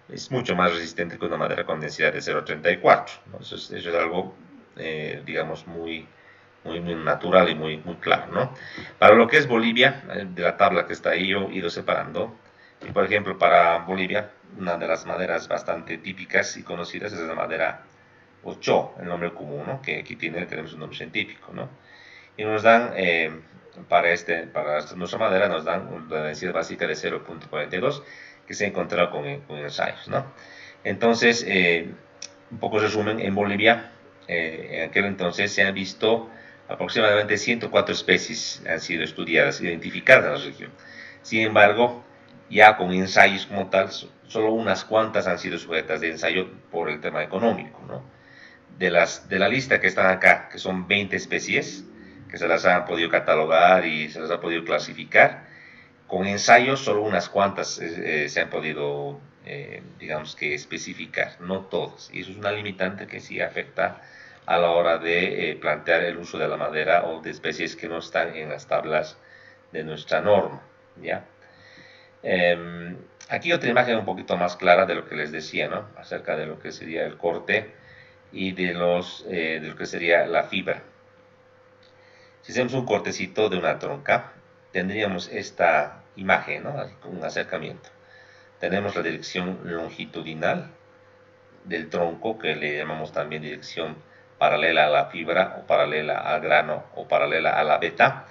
es mucho más resistente que una madera con densidad de 0,34. ¿No? Eso es algo, digamos, muy natural y muy claro, ¿no? Para lo que es Bolivia, de la tabla que está ahí, yo he ido separando. Y por ejemplo, para Bolivia, una de las maderas bastante típicas y conocidas es la madera Ocho, el nombre común, ¿no? Que aquí tenemos un nombre científico, ¿no? Y nos dan, para nuestra madera, nos dan una densidad básica de 0,42 que se ha encontrado con ensayos, ¿no? Entonces, un poco resumen, en Bolivia, en aquel entonces se han visto aproximadamente 104 especies han sido estudiadas, identificadas en la región. Sin embargo, ya con ensayos como tal, solo unas cuantas han sido sujetas de ensayo por el tema económico, ¿no? De la lista que están acá, que son 20 especies, que se las han podido catalogar y se las ha podido clasificar, con ensayos solo unas cuantas se han podido, digamos que especificar, no todas. Y eso es una limitante que sí afecta a la hora de plantear el uso de la madera o de especies que no están en las tablas de nuestra norma, ¿ya? Aquí otra imagen un poquito más clara de lo que les decía, ¿no? Acerca de lo que sería el corte y de lo que sería la fibra. Si hacemos un cortecito de una tronca, tendríamos esta imagen, ¿no? Así como un acercamiento. Tenemos la dirección longitudinal del tronco, que le llamamos también dirección paralela a la fibra, o paralela al grano, o paralela a la veta.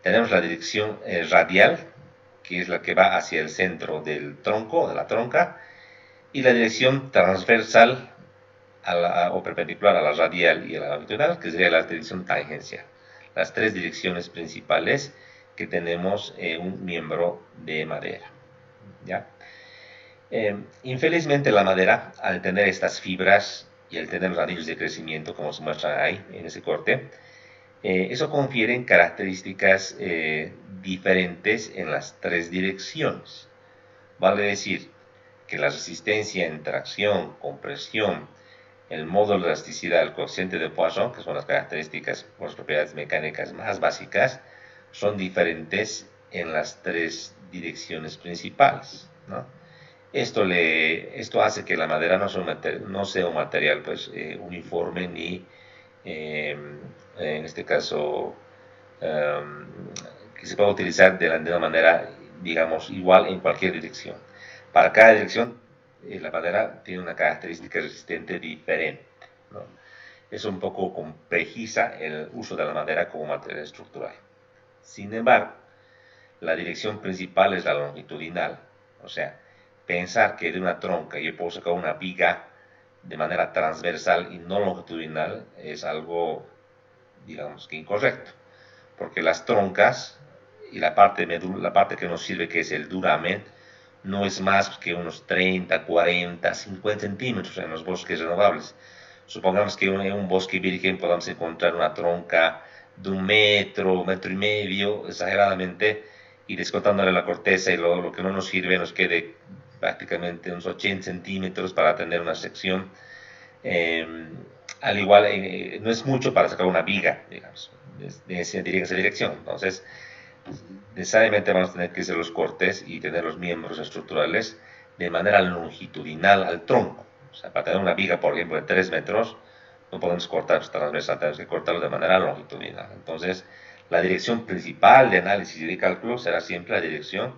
Tenemos la dirección radial, que es la que va hacia el centro del tronco, de la tronca, y la dirección transversal o perpendicular a la radial y a la longitudinal, que sería la dirección tangencial. Las tres direcciones principales que tenemos en un miembro de madera. ¿Ya? Infelizmente la madera, al tener estas fibras y al tener los anillos de crecimiento, como se muestra ahí en ese corte, eso confiere características diferentes en las tres direcciones. Vale decir que la resistencia en tracción, compresión, el módulo de elasticidad, el coeficiente de Poisson, que son las características o las propiedades mecánicas más básicas, son diferentes en las tres direcciones principales, ¿no? Esto hace que la madera no sea un material pues, uniforme ni, en este caso, que se pueda utilizar de una manera, digamos, igual en cualquier dirección. Para cada dirección, la madera tiene una característica resistente diferente, ¿no? Eso un poco complejiza el uso de la madera como material estructural. Sin embargo, la dirección principal es la longitudinal, o sea, pensar que de una tronca yo puedo sacar una viga de manera transversal y no longitudinal es algo, digamos que incorrecto, porque las troncas y la parte que nos sirve, que es el duramen, no es más que unos 30, 40, 50 centímetros en los bosques renovables. Supongamos que en un bosque virgen podamos encontrar una tronca de 1 metro y medio, exageradamente, y descontándole la corteza y lo que no nos sirve, nos quede prácticamente unos 80 centímetros para tener una sección. Al igual, no es mucho para sacar una viga, digamos, en esa dirección. Entonces, necesariamente vamos a tener que hacer los cortes y tener los miembros estructurales de manera longitudinal al tronco. O sea, para tener una viga, por ejemplo, de 3 metros, no podemos cortar transversal, tenemos que cortarlo de manera longitudinal. Entonces, la dirección principal de análisis y de cálculo será siempre la dirección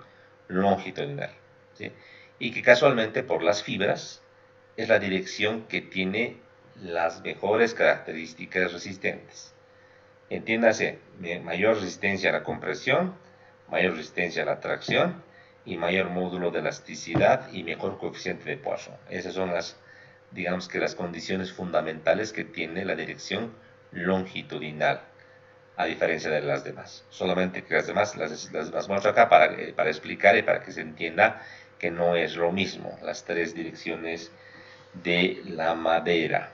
longitudinal, ¿sí? Y que casualmente por las fibras es la dirección que tiene las mejores características resistentes. Entiéndase, mayor resistencia a la compresión, mayor resistencia a la tracción y mayor módulo de elasticidad y mejor coeficiente de Poisson. Esas son las digamos que las condiciones fundamentales que tiene la dirección longitudinal, a diferencia de las demás. Solamente que las demás las muestro acá para explicar y para que se entienda que no es lo mismo las tres direcciones de la madera.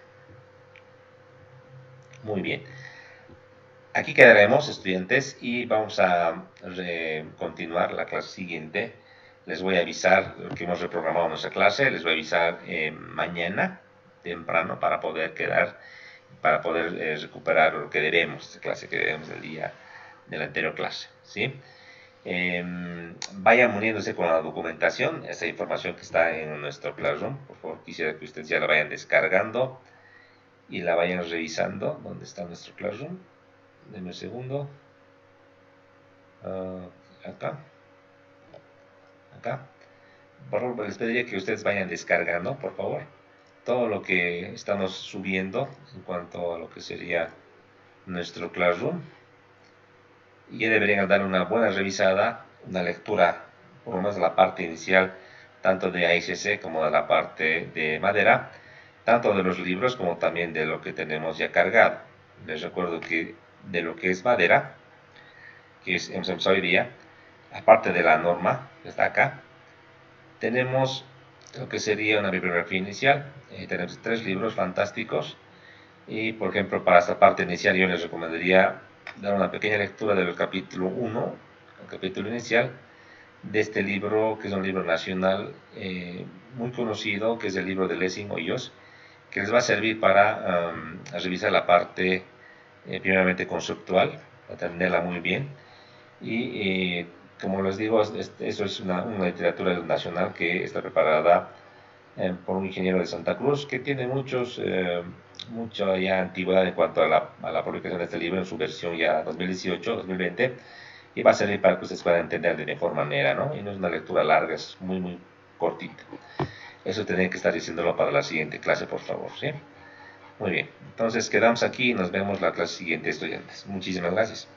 Muy bien. Aquí quedaremos, estudiantes, y vamos a continuar la clase siguiente. Les voy a avisar que hemos reprogramado nuestra clase, les voy a avisar mañana temprano para poder recuperar lo que debemos, la clase que debemos del día de la anterior clase, ¿sí? Vayan uniéndose con la documentación, esa información que está en nuestro Classroom. Por favor, quisiera que ustedes ya la vayan descargando y la vayan revisando. ¿Dónde está nuestro Classroom? Denme un segundo. Acá. Por favor, les pediría que ustedes vayan descargando, por favor, todo lo que estamos subiendo en cuanto a lo que sería nuestro Classroom. Y ya deberían dar una buena revisada, una lectura, por lo menos de la parte inicial, tanto de AICC como de la parte de madera, tanto de los libros como también de lo que tenemos ya cargado. Les recuerdo que de lo que es madera, que hemos empezado hoy día, aparte de la norma que está acá, tenemos lo que sería una bibliografía inicial. Tenemos 3 libros fantásticos y, por ejemplo, para esta parte inicial yo les recomendaría dar una pequeña lectura del capítulo 1, el capítulo inicial de este libro, que es un libro nacional muy conocido, que es el libro de Lessing Hoyos, que les va a servir para revisar la parte primeramente conceptual, para tenerla muy bien. Y como les digo, eso es una literatura nacional que está preparada por un ingeniero de Santa Cruz que tiene mucha ya antigüedad en cuanto a la publicación de este libro en su versión ya 2018-2020, y va a servir para que ustedes puedan entender de mejor manera, ¿no? Y no es una lectura larga, es muy cortita. Eso tienen que estar diciéndolo para la siguiente clase, por favor, ¿sí? Muy bien, entonces quedamos aquí y nos vemos la clase siguiente, estudiantes. Muchísimas gracias.